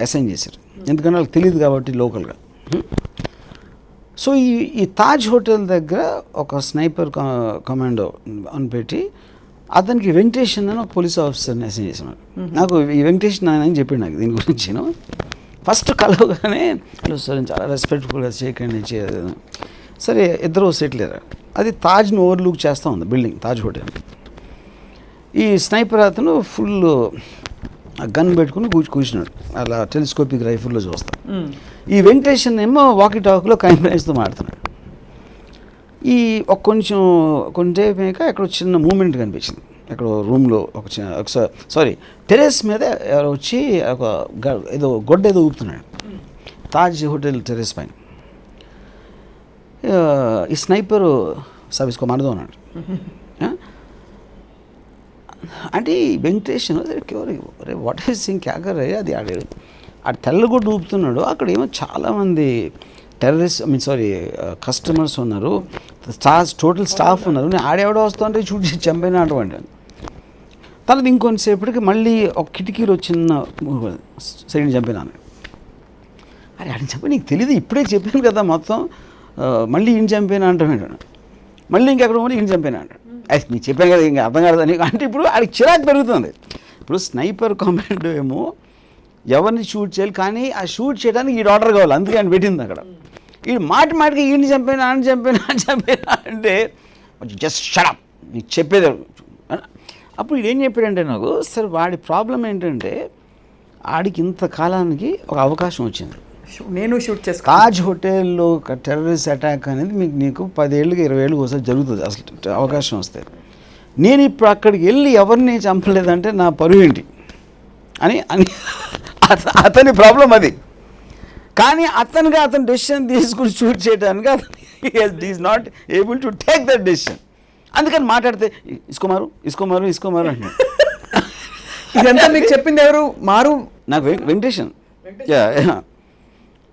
అసైన్ చేశారు, ఎందుకంటే వాళ్ళకి తెలియదు కాబట్టి లోకల్గా. సో ఈ తాజ్ హోటల్ దగ్గర ఒక స్నైపర్ కమాండో అని పెట్టి అతనికి వెంకటేషన్ అని ఒక పోలీస్ ఆఫీసర్ని అసైన్ చేసినాడు. నాకు ఈ వెంకటేషన్ అని చెప్పాడు నాకు దీని గురించి. ఫస్ట్ కలవగానే హలో సార్, చాలా రెస్పెక్ట్ఫుల్గా చేయకండి సరే ఇద్దరు సెటిల్ అయ్యారు. అది తాజ్ని ఓవర్లుక్ చేస్తూ ఉంది బిల్డింగ్, తాజ్ హోటల్. ఈ స్నైపర్ అతను ఫుల్ గన్ పెట్టుకుని కూర్చున్నాడు, అలా టెలిస్కోపిక్ రైఫిల్లో చూస్తాం. ఈ వెంకటేషన్ ఏమో వాకీ టాక్లో క్రైమ్ బ్రాంచ్తో మాడుతున్నాడు. ఈ కొంచెం అక్కడ చిన్న మూమెంట్ కనిపించింది ఎక్కడో రూమ్లో సారీ టెర్రస్ మీద ఎవరో వచ్చి ఒక ఏదో గొడ్డ ఏదో ఊపుతున్నాడు తాజ్ హోటల్ టెర్రస్ పైన. ఈ స్నైపరు సబ్ ఇస్కో మారదో అన్నాడు. అంటే వెంకటేష్ అరే వాట్ ఈస్ సింగ్ క్యాకరే అది ఆడాడు. ఆ తెల్లగొడ్డు ఊపుతున్నాడు. అక్కడ ఏమో చాలామంది కస్టమర్స్ ఉన్నారు, టోటల్ స్టాఫ్ ఉన్నారు. నేను ఆడేవాడో వస్తుంటే చూసి చంపైనా అటువంటి. తర్వాత ఇంకొంతసేపటికి మళ్ళీ ఒక కిటికీలో చిన్న సైడ్ చంపినాను. అరే ఆడిని చంపి నీకు తెలియదు, ఇప్పుడే చెప్పాను కదా మొత్తం, మళ్ళీ ఈయన చంపాను అంటాడు. మళ్ళీ ఇంకెక్కడ పోయి ఈయన చంపాను అంటాడు. అది నీకు చెప్పాను కదా ఇంకా అర్థం కాదు నీకు అంటే. ఇప్పుడు ఆడికి చిరాకు పెరుగుతుంది. ఇప్పుడు స్నైపర్ కామెంట్ ఏమో ఎవరిని షూట్ చేయాలి, కానీ ఆ షూట్ చేయడానికి ఈ ఆర్డర్ కావాలి, అందుకే ఆయన పెట్టింది అక్కడ. ఈ మాటికి ఈయన చంపాను ఆయన చంపాను అంటే జస్ట్ షడప్ నీకు చెప్పేది. అప్పుడు ఏం చెప్పాడంటే నాకు, సార్ వాడి ప్రాబ్లం ఏంటంటే ఆడికి ఇంతకాలానికి ఒక అవకాశం వచ్చింది. నేను షూట్ చేస్తాను. తాజ్ హోటల్లో టెర్రరిస్ట్ అటాక్ అనేది నీకు 10 ఏళ్ళకి 20 ఏళ్ళకి ఒకసారి జరుగుతుంది అసలు అవకాశం వస్తే. నేను ఇప్పుడు అక్కడికి వెళ్ళి ఎవరిని చంపలేదంటే నా పరువు ఏంటి అని అతని ప్రాబ్లం అది. కానీ అతను డెసిషన్ తీసుకుని షూట్ చేయడానికి అతను is not able to take that decision. అందుకని మాట్లాడితే ఇసుకోమారు అంటున్నాడు. ఇదంతా మీకు చెప్పింది ఎవరు? మారు నాకు వెంకటేషన్.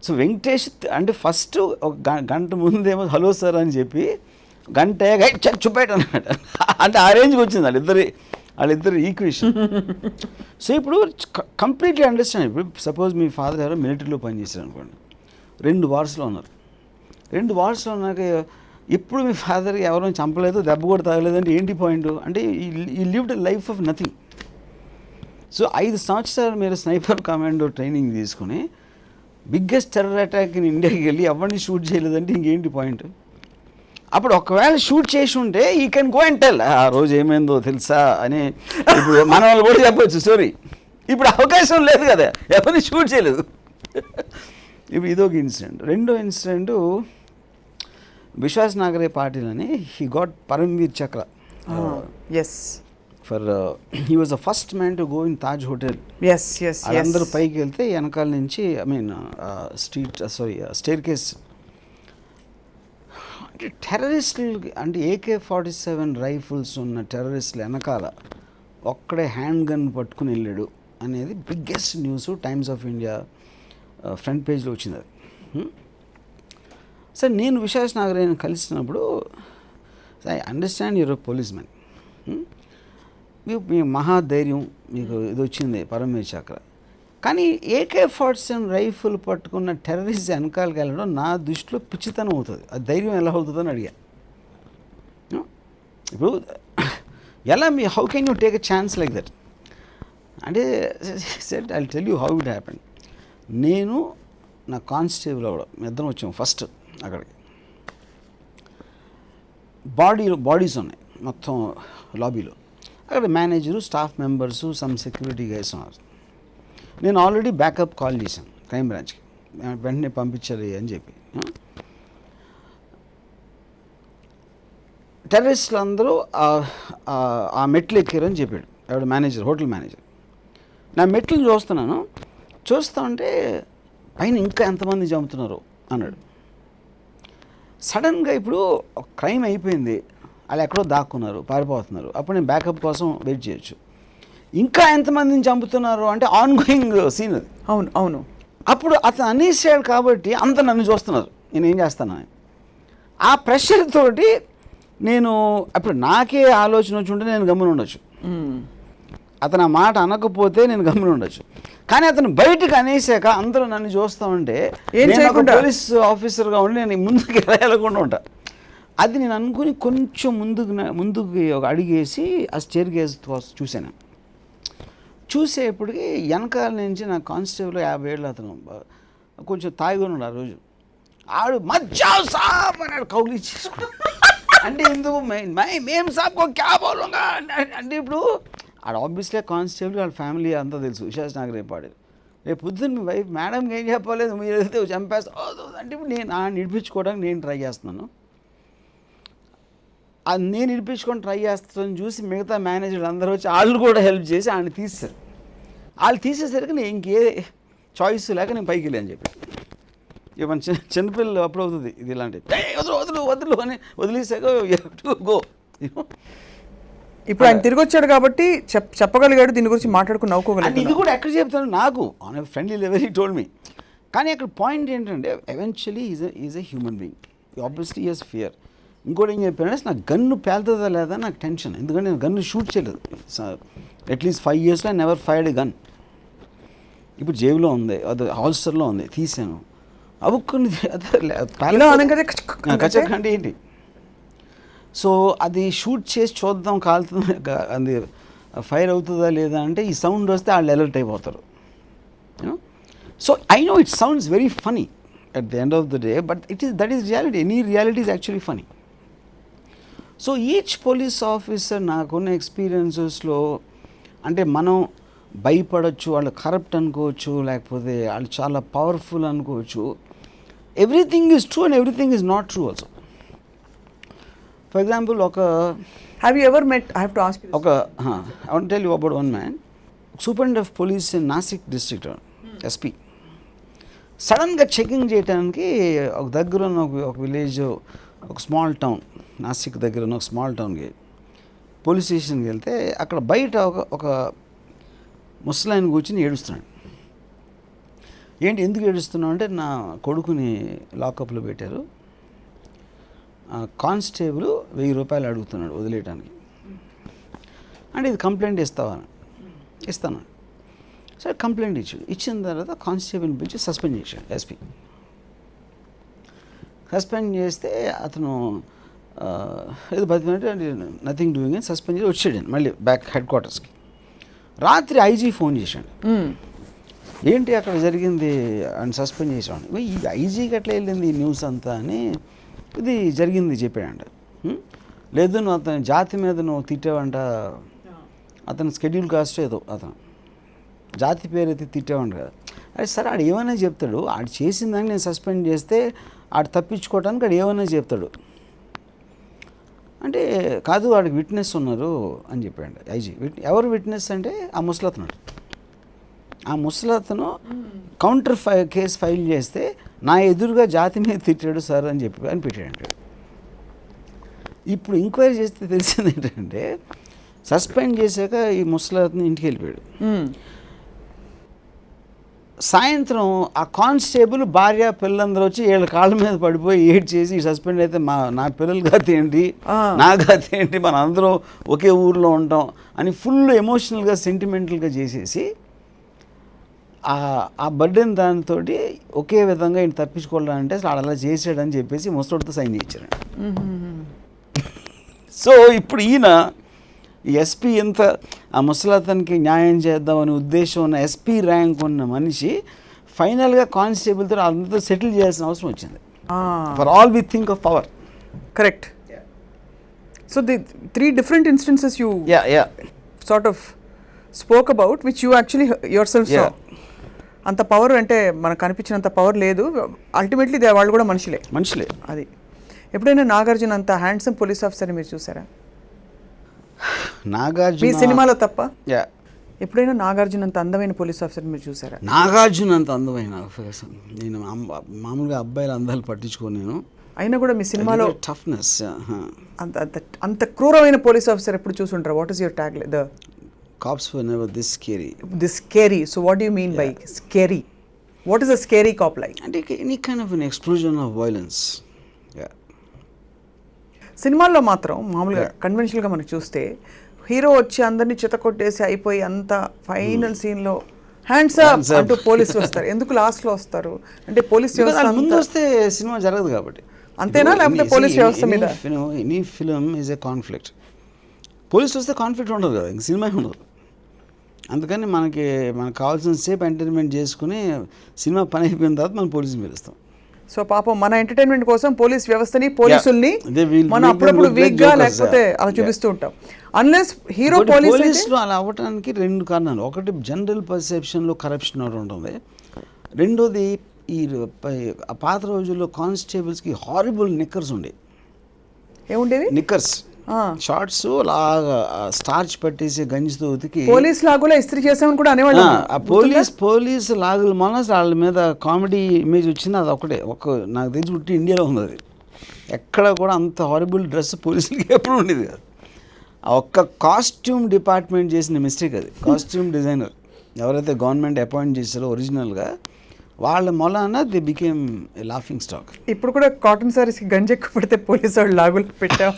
సో వెంకటేష్ అంటే ఫస్ట్ ఒక గంట ముందేమో హలో సార్ అని చెప్పి గంట చూపెట్టు అన్నమాట. అంటే ఆ రేంజ్కి వచ్చింది వాళ్ళిద్దరు ఈక్వేషన్. సో ఇప్పుడు కంప్లీట్లీ అండర్స్టాండ్. ఇప్పుడు సపోజ్ మీ ఫాదర్ ఎవరో మిలిటరీలో పనిచేశారు అనుకోండి, 2 వార్స్లో ఉన్నారు. 2 వార్స్లో ఉన్నాక ఎప్పుడు మీ ఫాదర్ ఎవరైనా చంపలేదు, దెబ్బ కూడా తాగలేదు అంటే ఏంటి పాయింట్? అంటే ఈ lived life of nothing. So 5 సంవత్సరాలు మీరు స్నైపర్ కమాండో ట్రైనింగ్ తీసుకుని బిగ్గెస్ట్ టెర్రర్ అటాక్ ఇన్ ఇండియాకి వెళ్ళి ఎవరిని షూట్ చేయలేదంటే ఇంకేంటి పాయింట్? అప్పుడు ఒకవేళ షూట్ చేసి ఉంటే ఈ కెన్ గో అండ్ టెల్ ఆ రోజు ఏమైందో తెలుసా అని ఇప్పుడు మన వాళ్ళు కూడా చెప్పవచ్చు స్టోరీ. ఇప్పుడు అవకాశం లేదు కదా, ఎవరిని షూట్ చేయలేదు. ఇప్పుడు ఇదొక ఇన్సిడెంట్. రెండో ఇన్సిడెంటు విశ్వాస్ నాగరే పాటిల్ అని he got Paramvir Chakra. Yes, for he was the first man to go in Taj hotel. అందరూ పైకి వెళ్తే వెనకాల నుంచి స్టేర్ కేస్ అంటే టెర్రరిస్టులు అంటే AK-47 రైఫిల్స్ ఉన్న టెర్రరిస్టులు వెనకాల ఒక్కడే హ్యాండ్ గన్ పట్టుకుని వెళ్ళాడు అనేది biggest news. Times of India front పేజ్లో వచ్చింది అది. సార్ నేను విశ్వాస్ నాగరేని కలిసినప్పుడు I understand your police man, మీకు మహాధైర్యం, మీకు ఇది వచ్చింది పరమవీర్ చక్ర, కానీ AK-47 రైఫిల్ పట్టుకున్న టెర్రరిస్ట్ వెనకాలకి వెళ్ళడం నా దృష్టిలో పిచ్చితనం అవుతుంది. అది ధైర్యం ఎలా అవుతుందని అడిగా. ఇప్పుడు ఎలా how can you take a chance like that అంటే set I tell you how it happen. నేను నా కానిస్టేబుల్ అవ్వడం ఇద్దరం వచ్చాము ఫస్ట్ అక్కడికి. బాడీస్ ఉన్నాయి మొత్తం లాబీలో. అక్కడ manager, staff members, some security guys ఉన్నారు. నేను ఆల్రెడీ బ్యాకప్ కాల్ చేశాను క్రైమ్ బ్రాంచ్కి, వెంటనే పంపించాలి అని చెప్పి. టెర్రరిస్టులు అందరూ ఆ మెట్లు ఎక్కారని చెప్పాడు ఎవడు మేనేజర్, హోటల్ మేనేజర్. నా మెట్లను చూస్తూ ఉంటే పైన ఇంకా ఎంతమంది చంపుతున్నారు అన్నాడు. సడన్గా ఇప్పుడు క్రైమ్ అయిపోయింది, వాళ్ళు ఎక్కడో దాక్కున్నారు, పారిపోతున్నారు. అప్పుడు నేను బ్యాకప్ కోసం వెయిట్ చేయొచ్చు. ఇంకా ఎంతమందిని చంపుతున్నారు అంటే ఆన్ గోయింగ్ సీన్ అది. అవును. అప్పుడు అతను అనేసాడు కాబట్టి అంత నన్ను చూస్తున్నారు, నేను ఏం చేస్తానని. ఆ ప్రెషర్ తోటి నేను అప్పుడు నాకే ఆలోచన వచ్చి ఉంటే నేను గమ్మున ఉండొచ్చు, అతను ఆ మాట అనకపోతే నేను గమ్మున ఉండొచ్చు. కానీ అతను బయటకు అనేసాక అందరూ నన్ను చూస్తూ ఉంటే పోలీస్ ఆఫీసర్గా ఉండి నేను ముందుకు వెళ్ళకుండా ఉంటా. అది నేను అనుకుని కొంచెం ముందుకు ఒక అడిగేసి ఆ స్టేర్ కేస్ చూశాను. చూసేప్పటికి వెనకాల నుంచి నా కానిస్టేబుల్ 50 ఏళ్ళు అతను కొంచెం తాగిని ఉన్నాడు ఆ రోజు. ఆడు మధ్యాహ్నం సాబ్ అన్నాడు, కౌలు ఇచ్చేసుకున్నాడు. అంటే ఎందుకు మేము సాబ్కో క్యా బోలుగా అంటే ఇప్పుడు ఆడ ఆబ్వియస్లీ కానిస్టేబుల్ వాళ్ళ ఫ్యామిలీ అంతా తెలుసు. విశ్వాస్ నాగరే పాడారు. రేపు పొద్దున్న మీ వైఫ్ మేడంకి ఏం చెప్పలేదు, మీరు వెళ్తే చంపేస్తా అంటే ఇప్పుడు నేను నిడిపించుకోవడానికి నేను ట్రై చేస్తున్నాను. అది నేను ఇడిపించుకొని ట్రై చేస్తాను చూసి మిగతా మేనేజర్లు అందరూ వచ్చి వాళ్ళు కూడా హెల్ప్ చేసి ఆయన తీసేశారు. వాళ్ళు తీసేసరికి నేను ఇంకే చాయిస్ లేక నేను పైకి వెళ్ళి అని చెప్పి ఇవన్న చిన్నపిల్లలు అప్పుడు అవుతుంది ఇది ఇలాంటివి వదులు వదులు వదులు అని వదిలేసాక గో. ఇప్పుడు ఆయన తిరిగి వచ్చాడు కాబట్టి చెప్పగలిగాడు, దీని గురించి మాట్లాడుకుని నవ్వుకోగలిగాడు. ఇది కూడా ఎక్కడ చెప్తాను నాకు on a friendly level he told me. కానీ అక్కడ పాయింట్ ఏంటంటే eventually is a human being, obviously is fear. ఇంకోటి ఏం చెప్పానంటే నాకు గన్ను పేలుతుందా లేదా నాకు టెన్షన్, ఎందుకంటే నేను గన్ను షూట్ చేయలేదు. అట్లీస్ట్ 5 yearsలో I never fired a gun. ఇప్పుడు జేబులో ఉంది, అది హాల్స్టర్లో ఉంది, తీసాను. అవ్వుకుని కచ్చకండి ఏంటి. సో అది షూట్ చేసి చూద్దాం కాలుతుంది, అది ఫైర్ అవుతుందా లేదా అంటే ఈ సౌండ్ వస్తే వాళ్ళు అలర్ట్ అయిపోతారు. So I know it sounds very funny at the end of the day, but that is reality. Any reality is actually funny. So each police officer నాకున్న ఎక్స్పీరియన్సెస్లో అంటే మనం భయపడవచ్చు, వాళ్ళు కరప్ట్ అనుకోవచ్చు, లేకపోతే వాళ్ళు చాలా పవర్ఫుల్ అనుకోవచ్చు. Everything is true and everything is not true also. For example have you ever met, I have to ask you I want to tell you about one man, Superintendent of Police in Nasik district, SP. సడన్గా checking చేయడానికి ఒక దగ్గర ఉన్న ఒక village, ఒక small town, Nashik దగ్గర ఉన్న ఒక స్మాల్ టౌన్కి పోలీస్ స్టేషన్కి వెళ్తే అక్కడ బయట ఒక ముసలాయన కూర్చుని ఏడుస్తున్నాడు. ఏంటి ఎందుకు ఏడుస్తున్నావు అంటే నా కొడుకుని లాకప్లో పెట్టారు, కానిస్టేబుల్ 1000 రూపాయలు అడుగుతున్నాడు వదిలేయడానికి. అంటే ఇది కంప్లైంట్ ఇస్తాను. సరే కంప్లైంట్ ఇచ్చిన తర్వాత కానిస్టేబుల్ని పిలిచి సస్పెండ్ చేశాడు ఎస్పీ. సస్పెండ్ చేస్తే అతను ఏదో 10 minutes నథింగ్ డూయింగ్ అని సస్పెండ్ చేసి వచ్చాడు మళ్ళీ బ్యాక్ హెడ్ క్వార్టర్స్కి. రాత్రి ఐజీ ఫోన్ చేశాడు, ఏంటి అక్కడ జరిగింది అని సస్పెండ్ చేసాడు. ఈ ఐజీకి ఎట్లా వెళ్ళింది ఈ న్యూస్ అంతా అని, ఇది జరిగింది చెప్పాడంట. లేదు నువ్వు అతని జాతి మీద నువ్వు తిట్టావంట, అతని స్కెడ్యూల్ కాస్ట్ ఏదో అతను జాతి పేరు అయితే తిట్టేవాడు కదా. అరే సరే ఆడు ఏమైనా చెప్తాడు, ఆడు చేసిన దాన్ని నేను సస్పెండ్ చేస్తే ఆడు తప్పించుకోవడానికి ఆడు ఏమైనా చెప్తాడు అంటే, కాదు వాడికి విట్నెస్ ఉన్నారు అని చెప్పాడు ఐజీ. ఎవరు విట్నెస్ అంటే ఆ ముసలతను. ఆ ముసలతను కౌంటర్ కేసు ఫైల్ చేస్తే నా ఎదురుగా జాతి మీద తిట్టాడు సార్ అని చెప్పి అని పెట్టాడంట. ఇప్పుడు ఎంక్వైరీ చేస్తే తెలిసింది ఏంటంటే సస్పెండ్ చేశాక ఈ ముసలతను ఇంటికి వెళ్ళిపోయాడు. సాయంత్రం ఆ కానిస్టేబుల్ భార్య పిల్లలందరూ వచ్చి వీళ్ళ కాళ్ళ మీద పడిపోయి ఏడ్ చేసి సస్పెండ్ అయితే నా పిల్లల గతి ఏంటి, నా గతి ఏంటి, మన అందరం ఒకే ఊర్లో ఉంటాం అని ఫుల్ ఎమోషనల్గా సెంటిమెంటల్గా చేసేసి ఆ బర్డెన్ దానితో ఒకే విధంగా ఈయన తప్పించుకోవాలంటే అసలు అలా చేసాడని చెప్పేసి ముసలోడితో సైన్ చేయించాడు. సో ఇప్పుడు ఈయన ఈ ఎస్పీ ఎంత ఆ ముసలతనికి న్యాయం చేద్దామనే ఉద్దేశం ఉన్న ఎస్పీ ర్యాంక్ ఉన్న మనిషి ఫైనల్గా కానిస్టేబుల్తో అంతా సెటిల్ చేయాల్సిన అవసరం వచ్చింది. For all we think of power. Correct. So the 3 different instances you sort of spoke about, which you actually yourself saw. అంత పవర్ అంటే మనకు కనిపించినంత పవర్ లేదు. అల్టిమేట్లీ వాళ్ళు కూడా మనుషులే. అది ఎప్పుడైనా నాగార్జున అంత హ్యాండ్సమ్ పోలీస్ ఆఫీసర్ని మీరు చూసారా? నాగార్జున మీ సినిమాలో తప్ప ఎప్పుడైనా నాగార్జున అంత అందమైన పోలీస్ ఆఫీసర్ మీరు చూసారా? నాగార్జున అంత అందమైన ఆఫీసర్ నేను మామూలుగా అబ్బాయిల అందాలు పట్టించుకోను నేను. అయినా కూడా మీ సినిమాలో టఫ్నెస్, అంత క్రూరమైన పోలీస్ ఆఫీసర్ ఎప్పుడు చూసుంటారు? What is your tag? The cops were never this scary. This scary. So what do you mean by scary? What is a scary cop like? And any kind of an explosion of violence. సినిమాల్లో మాత్రం మామూలుగా కన్వెన్షనల్గా మనకు చూస్తే hero వచ్చి అందరినీ చితకొట్టేసి అయిపోయి అంత final సీన్లో హ్యాండ్స్ అప్ అంటూ పోలీసులు వస్తారు. ఎందుకు లాస్ట్లో వస్తారు అంటే పోలీస్ వ్యవస్థ ముందు వస్తే సినిమా జరగదు కాబట్టి అంతేనా? లేకపోతే పోలీస్ వ్యవస్థ మీద any film is a conflict. Police వస్తే కాన్ఫ్లిక్ట్ ఉండదు కదా, ఇంక సినిమా ఉండదు. అందుకని మనకు కావాల్సిన సేపు ఎంటర్టైన్మెంట్ చేసుకుని సినిమా పని అయిపోయిన తర్వాత మనం పోలీసుని పిలుస్తాం. సో పాపం మన ఎంటర్టైన్మెంట్ కోసం పోలీస్ వ్యవస్థని పోలీసుల్ని మనం అప్పుడప్పుడు వీక్గా లేకపోతే అలా చూపిస్తూ ఉంటాం. అన్లెస్ హీరో పోలీసులు అలా అవ్వడానికి 2 కారణాలు. ఒకటి జనరల్ పర్సెప్షన్లో కరప్షన్ ఒకటి ఉంటుంది. రెండోది ఈ పాత రోజుల్లో కానిస్టేబుల్స్కి హారిబుల్ నిక్కర్స్ ఉండేవి. ఏముండేవి? నిక్కర్స్ షార్ట్స్ లాగా స్టార్చ్ పట్టేసి గంజితో ఉతికి పోలీస్ లాగులో ఇస్త్రీ చేసామని కూడా అనేవాళ్ళు. ఆ పోలీస్ లాగులు మన వాళ్ళ మీద కామెడీ ఇమేజ్ వచ్చింది. అది ఒకటే నాకు తెలిసి పుట్టి ఇండియాలో ఉంది. అది ఎక్కడ కూడా అంత హారబుల్ డ్రెస్ పోలీసులకి ఎప్పుడు ఉండేది కాదు. ఆ ఒక్క కాస్ట్యూమ్ డిపార్ట్మెంట్ చేసిన మిస్టేక్ అది. కాస్ట్యూమ్ డిజైనర్ ఎవరైతే గవర్నమెంట్ అపాయింట్ చేశారో ఒరిజినల్గా వాళ్ళ మొలాన the became a laughing stock. ఇప్పుడు కూడా కాటన్ సారీస్కి గంజి ఎక్కువ పడితే పోలీసు వాళ్ళు లాగులు పెట్టాం.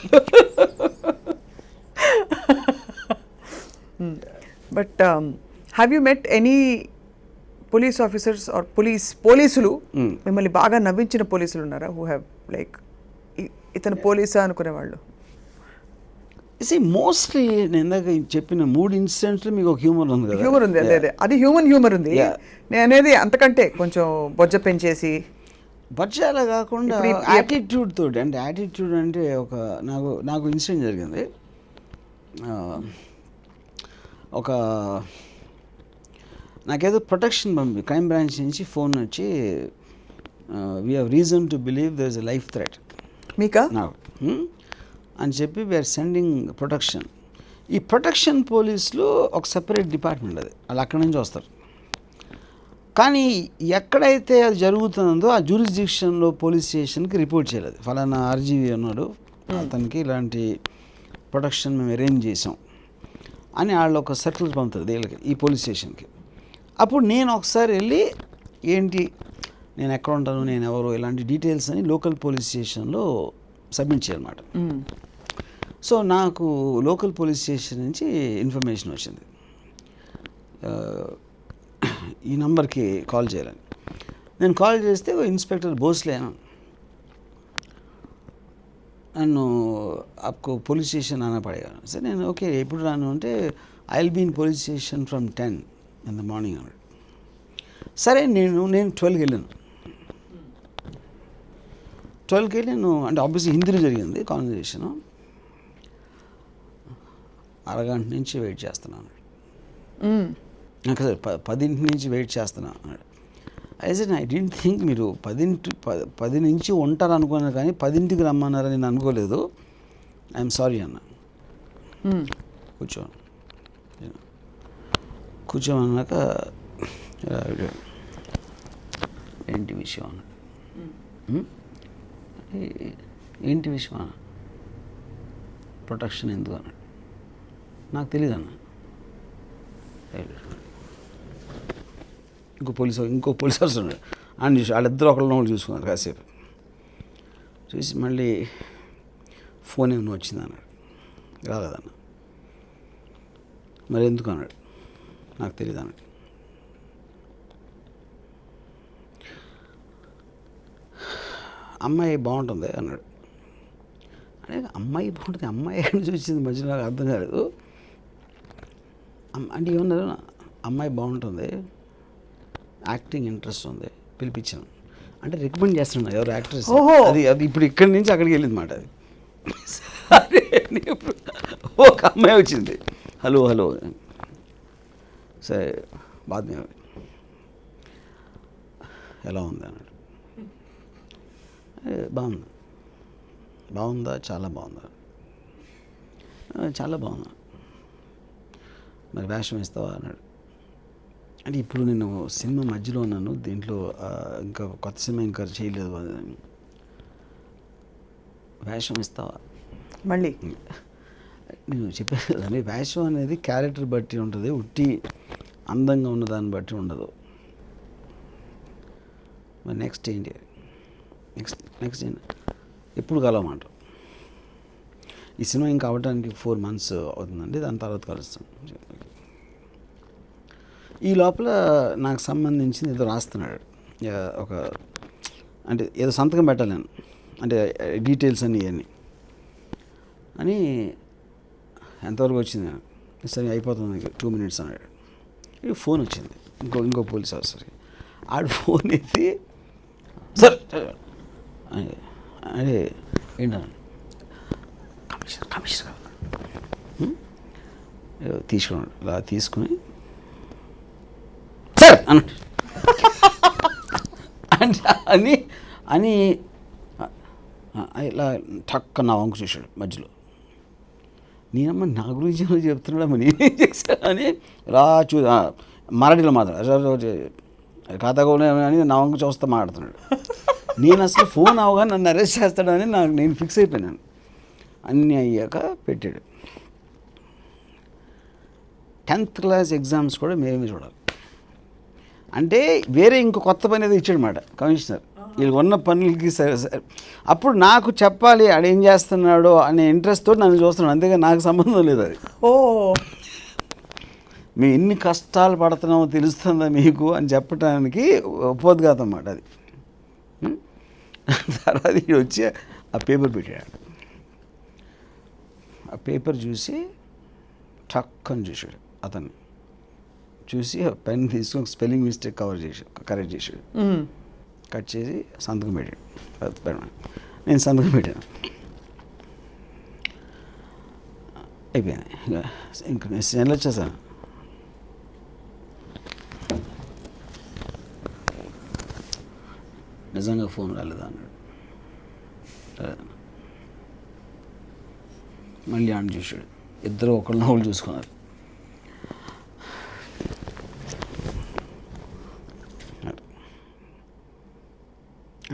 But have you met any police officers or పోలీసులు మిమ్మల్ని బాగా నవ్వించిన పోలీసులు ఉన్నారా? హూ హ్యావ్ లైక్ ఇతను పోలీసా అనుకునేవాళ్ళు? మోస్ట్లీ నేను ఇందాక చెప్పిన 3 ఇన్సిడెంట్స్లో మీకు ఒక హ్యూమర్ ఉంది కదా. హ్యూమర్ ఉంది, అదే అది హ్యూమర్ ఉంది. నేను అనేది అంతకంటే కొంచెం బొజ్జ పెంచేసి బడ్జెలా కాకుండా యాటిట్యూడ్ తోటి. అంటే యాటిట్యూడ్ అంటే నాకు ఇన్సిడెంట్ జరిగింది. నాకేదో ప్రొటెక్షన్ క్రైమ్ బ్రాంచ్ నుంచి ఫోన్ వచ్చి we have reason to believe there is a life threat మీకా నాకు అని చెప్పి వీఆర్ సెండింగ్ ప్రొటెక్షన్. ఈ ప్రొటెక్షన్ పోలీసులు ఒక సెపరేట్ డిపార్ట్మెంట్, అది వాళ్ళు అక్కడి నుంచి వస్తారు. కానీ ఎక్కడైతే అది జరుగుతుందో ఆ జ్యూరిస్డిక్షన్లో పోలీస్ స్టేషన్కి రిపోర్ట్ చేయలేదు. ఫలానా RGV ఉన్నాడు, అతనికి ఇలాంటి ప్రొటెక్షన్ మేము అరేంజ్ చేసాం అని వాళ్ళు ఒక సర్కిల్ పంపుతారు వీళ్ళకి, ఈ పోలీస్ స్టేషన్కి. అప్పుడు నేను ఒకసారి వెళ్ళి ఏంటి నేను ఎక్కడ ఉంటాను, నేను ఎవరు, ఇలాంటి డీటెయిల్స్ అని లోకల్ పోలీస్ స్టేషన్లో సబ్మిట్ చేయాలన్నమాట. సో నాకు లోకల్ పోలీస్ స్టేషన్ నుంచి ఇన్ఫర్మేషన్ వచ్చింది, ఈ నంబర్కి కాల్ చేయాలని. నేను కాల్ చేస్తే ఇన్స్పెక్టర్ భోస్లే నన్ను आपको పోలీస్ స్టేషన్ ఆనా పడేగా. సరే నేను ఓకే ఎప్పుడు రాను అంటే I will be in police station from 10 in the morning అన్నాడు. సరే నేను 12కి వెళ్ళాను. 12కి వెళ్ళాను అంటే ఆబ్వియస్లీ హిందీలో జరిగింది కాన్వర్జేషను. అరగంట నుంచి వెయిట్ చేస్తున్నాను. నాకు సార్ 10 నుంచి వెయిట్ చేస్తున్నాను అన్నాడు. అయితే ఐ డోంట్ థింక్ మీరు 10 నుంచి ఉంటారు అనుకున్నారు, కానీ 10కి రమ్మన్నారని నేను అనుకోలేదు. ఐఎమ్ సారీ అన్న. కూర్చోమన్నాక ఏంటి విషయం అన్నాడు. ఏంటి విషయం అన్న, ప్రొటెక్షన్ ఎందుకు అన్నాడు. నాకు తెలియదు అన్న. ఇంకో పోలీస్ ఆఫీసర్ ఉన్నాడు, ఆయన చూసి వాళ్ళిద్దరు ఒకళ్ళు చూసుకున్నారు. కాసేపు చూసి మళ్ళీ ఫోన్ ఏమైనా వచ్చింది అన్నాడు. రాలేదన్న. మరి ఎందుకు అన్నాడు. నాకు తెలియదు అన్నాడు. అమ్మాయి బాగుంటుంది అన్నాడు. అంటే అమ్మాయి బాగుంటుంది, అమ్మాయి అని చూసింది మధ్యలో నాకు అర్థం కాలేదు. అంటే ఏమన్నారు, అమ్మాయి బాగుంటుంది, యాక్టింగ్ ఇంట్రెస్ట్ ఉంది, పిలిపించాను అంటే రికమెండ్ చేస్తున్నాను ఎవరు యాక్ట్రెస్. అది ఇప్పుడు ఇక్కడి నుంచి అక్కడికి వెళ్ళింది మాట. అది సరే ఒక అమ్మాయి వచ్చింది, హలో సరే బాధ ఎలా ఉంది అన్నాడు. బాగుందా చాలా బాగుందా, చాలా బాగుందా, మరి వేషం ఇస్తావా అన్నాడు. అంటే ఇప్పుడు నేను సినిమా మధ్యలో ఉన్నాను, దీంట్లో ఇంకా కొత్త సినిమా ఇంకా చేయలేదు, వేషం ఇస్తావా మళ్ళీ. నేను చెప్పాను కదండి, వేషం అనేది క్యారెక్టర్ బట్టి ఉంటుంది, ఉట్టి అందంగా ఉన్నదాన్ని బట్టి ఉండదు. మరి నెక్స్ట్ ఏంటి, నెక్స్ట్ ఏంటి ఎప్పుడు కలవమంటారు. ఈ సినిమా ఇంకా అవ్వడానికి 4 months అవుతుందండి, దాని తర్వాత కలుస్తాం. ఈ లోపల నాకు సంబంధించింది ఏదో రాస్తున్నాడు, ఒక అంటే ఏదో సంతకం పెట్టాలి నేను, అంటే డీటెయిల్స్ అన్నీ ఇవన్నీ అని. ఎంతవరకు వచ్చింది, సరే అయిపోతుంది 2 minutes అన్నాడు. ఇది ఫోన్ వచ్చింది ఇంకో పోలీస్ ఆఫీసర్కి. ఆడు ఫోన్ ఎత్తి సార్ అదే ఏంటన్నా కమిషనర్ తీసుకున్నాడు. ఇలా తీసుకుని సార్ అన్నాడు. అని ఇలా టక్క నా వంకు చూశాడు మధ్యలో. నేనమ్మ నా గురించి ఏమో చెప్తున్నాడమ్మా నేనేం చేశానని మరాఠీలో మాత్రం ఖాతా కూడా అని నా వంక చూస్తా మాట్లాడుతున్నాడు. నేను అసలు ఫోన్ అవగా నన్ను అరెస్ట్ చేస్తాడని నేను ఫిక్స్ అయిపోయినాను. అన్నీ అయ్యాక పెట్టాడు. 10th క్లాస్ ఎగ్జామ్స్ కూడా మేమే చూడాలి. అంటే వేరే ఇంకో కొత్త పని ఏదో ఇచ్చాడు మాట కమిషనర్. వీళ్ళకి ఉన్న పనులకి అప్పుడు నాకు చెప్పాలి ఆడేం చేస్తున్నాడో అనే ఇంట్రెస్ట్ తోటి నన్ను చూస్తున్నాడు, అంతేగా నాకు సంబంధం లేదు. అది మేము ఎన్ని కష్టాలు పడుతున్నామో తెలుస్తుందా మీకు అని చెప్పడానికి ఉపోద్ఘాతం అన్నమాట అది. తర్వాత వచ్చి ఆ పేపర్ పెట్టాడు. ఆ పేపర్ చూసి టక్కని చూశాడు. అతన్ని చూసి పెన్ తీసుకొని స్పెల్లింగ్ మిస్టేక్ కరెక్ట్ చేశాడు. కట్ చేసి సంతకం పెట్టాడు. నేను సంతకం పెట్టాను. అయిపోయింది. ఇంకా నేను వచ్చేసాను. నిజంగా ఫోన్ రాలేదా అన్నాడు. మళ్ళీ ఆన్ చూశాడు. ఇద్దరు ఒకళ్ళు చూసుకున్నారు.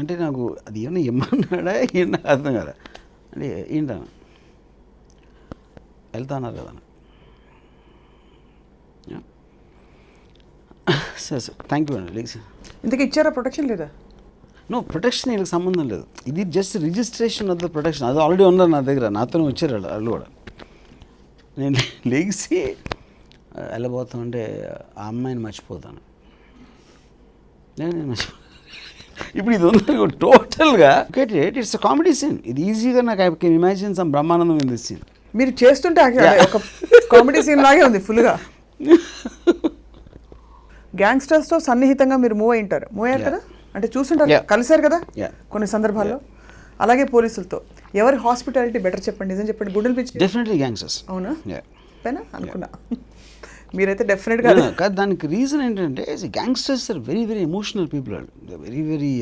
అంటే నాకు అది ఏమన్నా ఏమన్నాడా ఏంటో అర్థం కదా. అంటే ఏంటన్నా వెళ్తా అన్నారు కదా. సరే సార్ థ్యాంక్ యూ అండి. ఇంతకు ఇచ్చారా ప్రొటెక్షన్ లేదా? నో ప్రొటెక్షన్ వీళ్ళకి సంబంధం లేదు. ఇది just registration of the protection. అది ఆల్రెడీ ఉన్నారు నా దగ్గర, నాతోనే వచ్చారు వాళ్ళు కూడా. నేను లేచి వెళ్ళబోతామంటే ఆ అమ్మాయిని మర్చిపోతాను. నేను మర్చిపో ఇప్పుడు ఇది ఉంది టోటల్గా ఇట్స్ అ కామెడీ సీన్. ఇది ఈజీగా నాకు I can imagine some Brahmanandam in this scene. మీరు చేస్తుంటే ఒక కామెడీ సీన్ లాగే ఉంది ఫుల్గా. గ్యాంగ్స్టర్స్తో సన్నిహితంగా మీరు మూవ్ అయ్యారు కదా, అంటే చూస్తుంటారు, కలిసారు కదా కొన్ని సందర్భాల్లో. అలాగే పోలీసులతో ఎవరి హాస్పిటాలిటీ బెటర్ చెప్పండి, నిజం చెప్పండి, గుండెలు పిచ్చి. Definitely gangsters. అవునా? పైన అనుకున్నా మీరైతే డెఫినెట్గా. కాదు, దానికి రీజన్ ఏంటంటే gangsters are very very emotional people. Very very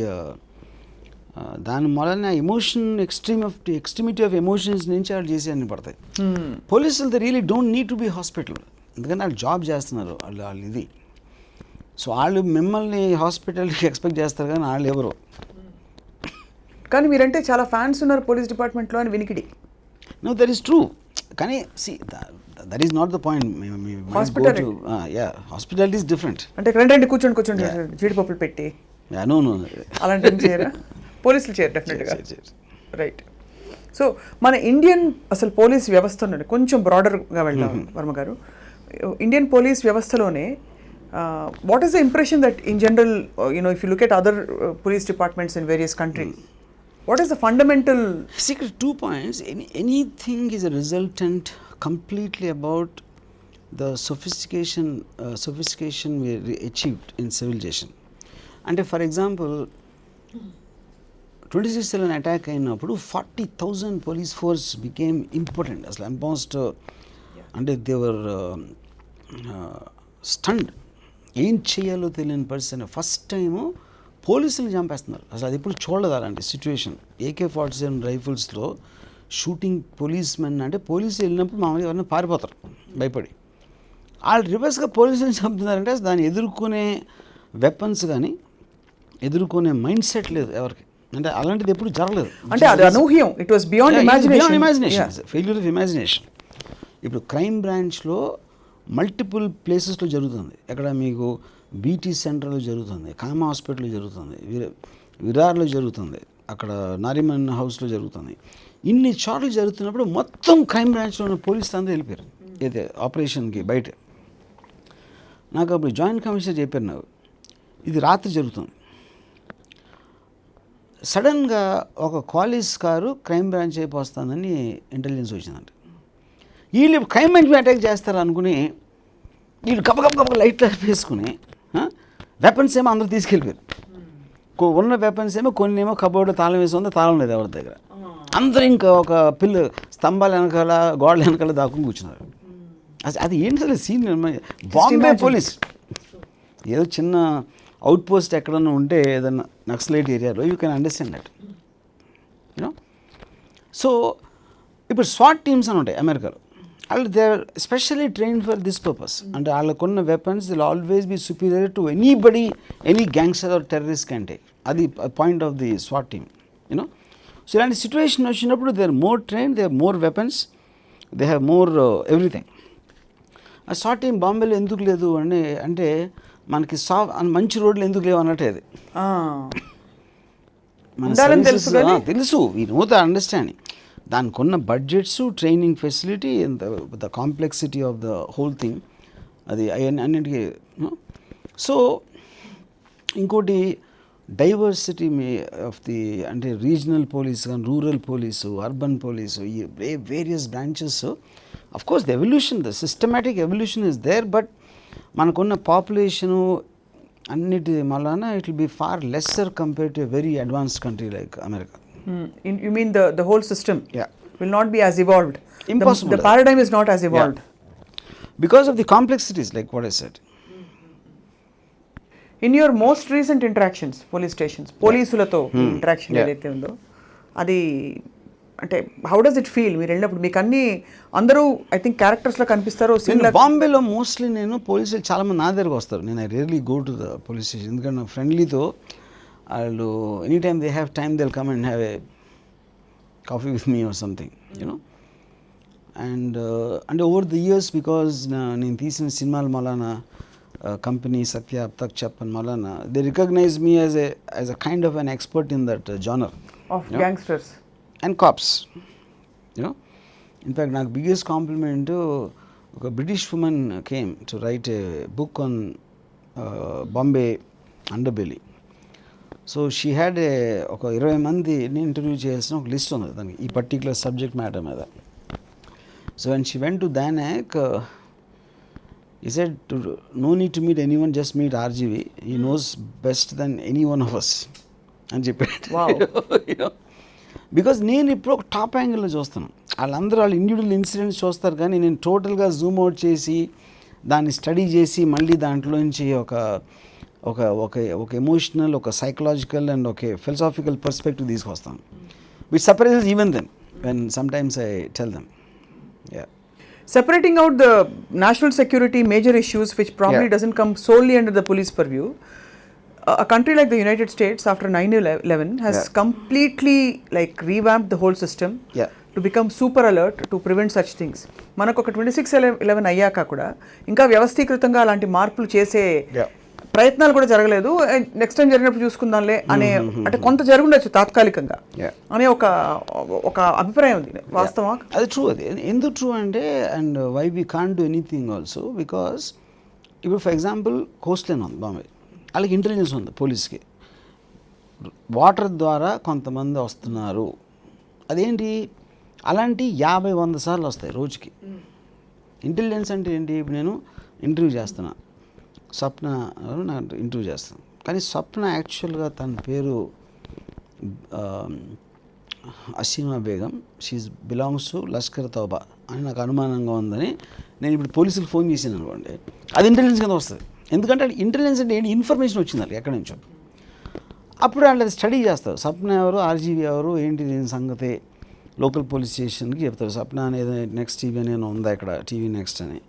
దాని వలన ఎక్స్ట్రీమిటీ ఆఫ్ ఎమోషన్స్ నుంచి వాళ్ళు చేసి అన్ని పడతాయి. పోలీసులు they really don't need to be hospital, ఎందుకంటే వాళ్ళు జాబ్ చేస్తున్నారు వాళ్ళు ఇది. సో వాళ్ళు మిమ్మల్ని హాస్పిటల్కి ఎక్స్పెక్ట్ చేస్తారు కానీ వాళ్ళు ఎవరు. కానీ మీరంటే చాలా ఫ్యాన్స్ ఉన్నారు పోలీస్ డిపార్ట్మెంట్లో అని వినికిడి. నో దట్ ఈస్ ట్రూ, కానీ see that is not the point. Hospitality is different. అంటే రెండండి కూర్చోండి జీడిపప్పులు పెట్టి అలాంటి చేయరా? పోలీసులు చేయరు డెఫినెట్గా. రైట్. సో మన ఇండియన్ అసలు పోలీస్ వ్యవస్థ నుండి కొంచెం బ్రాడర్గా వెళ్తాం వర్మ గారు. ఇండియన్ పోలీస్ వ్యవస్థలోనే what is the impression that in general, if you look at other police departments in various countries, what is the fundamental... Secret 2 points. Anything is a resultant completely about the sophistication we achieved in civilization. And for example, 26/11 attack అయినప్పుడు 40,000 police force became important. As almost and they were stunned. ఏం చేయాలో తెలియని పరిస్థితి. First time పోలీసులు చంపేస్తున్నారు. అసలు అది ఎప్పుడు చూడలేదు అలాంటి సిచ్యువేషన్. AK-47 రైఫిల్స్లో షూటింగ్ పోలీస్ మెన్. అంటే పోలీసులు వెళ్ళినప్పుడు మామూలుగా ఎవరైనా పారిపోతారు భయపడి. వాళ్ళు రివర్స్గా పోలీసులు చంపుతున్నారంటే దాన్ని ఎదుర్కొనే వెపన్స్ కానీ ఎదుర్కొనే మైండ్ సెట్ లేదు ఎవరికి. అంటే అలాంటిది ఎప్పుడు జరగలేదు. అంటే అది అనూహ్యం. It was beyond imagination. Failure of imagination. ఇప్పుడు క్రైమ్ బ్రాంచ్లో మల్టిపుల్ ప్లేసెస్లో జరుగుతుంది. ఎక్కడ మీకు బీటీ సెంటర్లో జరుగుతుంది, కామా హాస్పిటల్లో జరుగుతుంది, విరార్లో జరుగుతుంది, అక్కడ నారిమన్ హౌస్లో జరుగుతుంది. ఇన్ని చోట్ల జరుగుతున్నప్పుడు మొత్తం క్రైమ్ బ్రాంచ్లో ఉన్న పోలీసులు అందరూ వెళ్ళిపోయారు అయితే ఆపరేషన్కి బయట. నాకు అప్పుడు జాయింట్ కమిషనర్ చెప్పారు, నాకు ఇది రాత్రి జరుగుతుంది. సడన్గా ఒక క్వాలిస్ కారు క్రైమ్ బ్రాంచ్ అయిపోతుందని ఇంటెలిజెన్స్ వచ్చిందంట. వీళ్ళు క్రైమ్ బ్రాంచ్ అటాక్ చేస్తారు అనుకుని వీళ్ళు గబగబ లైట్లు వేసుకుని వెపన్స్ ఏమో అందరూ తీసుకెళ్ళిపోయారు. ఉన్న వెపన్స్ ఏమో కొన్ని ఏమో కబోర్డ్లో తాళం వేసి ఉంది, తాళం లేదు ఎవరి దగ్గర. అందరూ ఇంకా ఒక స్తంభాల వెనకాల గోడల వెనకాల దాక్కుని కూర్చున్నారు. అది ఏంటి అసలు సీన్? బాంబే పోలీస్ ఏదో చిన్న అవుట్ పోస్ట్ ఎక్కడన్నా ఉంటే ఏదన్నా నక్సలైట్ ఏరియాలో you can understand that you know. So ఇప్పుడు స్వాట్ టీమ్స్ అని ఉంటాయి అమెరికాలో. వాళ్ళు they are specially trained for this purpose. అంటే వాళ్ళకున్న weapons they'll always be superior to anybody, any gangster or terrorist can take. అది పాయింట్ ఆఫ్ ది స్వాట్ టీమ్, యూనో. సో ఇలాంటి సిచ్యువేషన్ వచ్చినప్పుడు they are more train, they are more weapons, they have more everything. ఆ స్వాట్ team బాంబేలో ఎందుకు లేదు అని అంటే మనకి మంచి రోడ్లు ఎందుకు లేవు అన్నట్టే అది. తెలుసు, వీ నో ద అండర్స్టాండింగ్. దానికి ఉన్న budgets, training facility, the complexity of the whole thing, అది అన్నింటికి. సో ఇంకోటి డైవర్సిటీ ఆఫ్ ది, అంటే రీజనల్ పోలీస్ కానీ, రూరల్ పోలీసు, అర్బన్ పోలీసు, ఈ various branches. Of course the evolution, the systematic evolution is there, but మనకున్న population అన్నిటి వలన it will be far lesser compared to a very advanced country like America. You mean the whole system? Yeah. Will not be as evolved. Impossible. The paradigm is not as evolved. Yeah. Because of the complexities, like what I said. In your most recent interactions, police stations, పోలీసులతో interaction ఏదైతే ఉందో అది అంటే how does it feel? మీరు వెళ్ళినప్పుడు మీకు అన్ని అందరూ ఐ థింక్ క్యారెక్టర్స్లో కనిపిస్తారు. బాంబేలో మోస్ట్లీ నేను పోలీసులు చాలామంది నా దగ్గరకు వస్తారు. నేను I rarely go to the police station, ఎందుకంటే నా ఫ్రెండ్లీతో వాళ్ళు any time they have time they will come and have a coffee with me or something, you know. And అంటే ఓవర్ ది ఇయర్స్, బికాజ్ నేను తీసిన సినిమాల వలన కంపెనీ సత్య అబ్తక్ చెప్పన్ వలన they recognise me as a kind of an expert in that genre of gangsters and cops, you know. In fact నాకు biggest compliment, ఒక British women came to write a book on Bombay underbelly. So she had ఒక 20 మందిని interview చేయాల్సిన ఒక list ఉంది దానికి, ఈ particular subject matter మీద. So when she went to దానాక్, he said no need to meet anyone, just meet RGV, he knows best than any one of us అని చెప్పాడు. you know, బికాజ్ నేను ఇప్పుడు ఒక టాప్ యాంగిల్లో చూస్తాను, వాళ్ళందరూ వాళ్ళు ఇండివిజువల్ ఇన్సిడెంట్స్ చూస్తారు, కానీ నేను టోటల్గా జూమ్ అవుట్ చేసి దాన్ని స్టడీ చేసి మళ్ళీ దాంట్లోంచి ఒక ఒక ఒక ఒక ఎమోషనల్, ఒక సైకలాజికల్ అండ్ ఒక ఫిలసాఫికల్ పర్స్పెక్టివ్ తీసుకొస్తాను, which surprises even then when sometimes I tell them. Yeah. Separating out the national security major issues which probably doesn't come solely under the police purview, a country like the United States after 9/11 has completely like revamped the whole system to become super alert to prevent such things. మనకు ఒక 26/11 అయ్యాక కూడా ఇంకా వ్యవస్థీకృతంగా అలాంటి మార్పులు చేసే ప్రయత్నాలు కూడా జరగలేదు. నెక్స్ట్ టైం జరిగినప్పుడు చూసుకుందాంలే అనే, అంటే కొంత జరుగుండొచ్చు తాత్కాలికంగా అనే ఒక అభిప్రాయం ఉంది. వాస్తవా? అది ట్రూ. అది ఎందుకు ట్రూ అంటే, and why we can't do anything also, because ఇప్పుడు ఫర్ ఎగ్జాంపుల్ కోస్ట్ లైన్ ఉంది బాంబే, వాళ్ళకి ఇంటెలిజెన్స్ ఉంది పోలీస్కి, వాటర్ ద్వారా కొంతమంది వస్తున్నారు, అదేంటి అలాంటి 50-100 సార్లు వస్తాయి రోజుకి. ఇంటెలిజెన్స్ అంటే ఏంటి? ఇప్పుడు నేను ఇంటర్వ్యూ చేస్తున్నా, స్వప్న నా ఇంటర్వ్యూ చేస్తాను, కానీ స్వప్న యాక్చువల్గా తన పేరు Aseema Begum, she belongs to Lashkar Taiba అని నాకు అనుమానంగా ఉందని నేను ఇప్పుడు పోలీసులకు ఫోన్ చేసాను అనుకోండి, అది ఇంటెలిజెన్స్ కింద వస్తుంది. ఎందుకంటే ఇంటెలిజెన్స్ అంటే ఏంటి? ఇన్ఫర్మేషన్ వచ్చింది వాళ్ళకి ఎక్కడి నుంచో, అప్పుడు వాళ్ళు అది స్టడీ చేస్తారు. స్వప్న ఎవరు, RGV ఎవరు, ఏంటి దీని సంగతి, లోకల్ పోలీస్ స్టేషన్కి చెప్తారు. స్వప్న అనేది నెక్స్ట్ టీవీ అనేది ఉందా ఇక్కడ, TVNXT అని.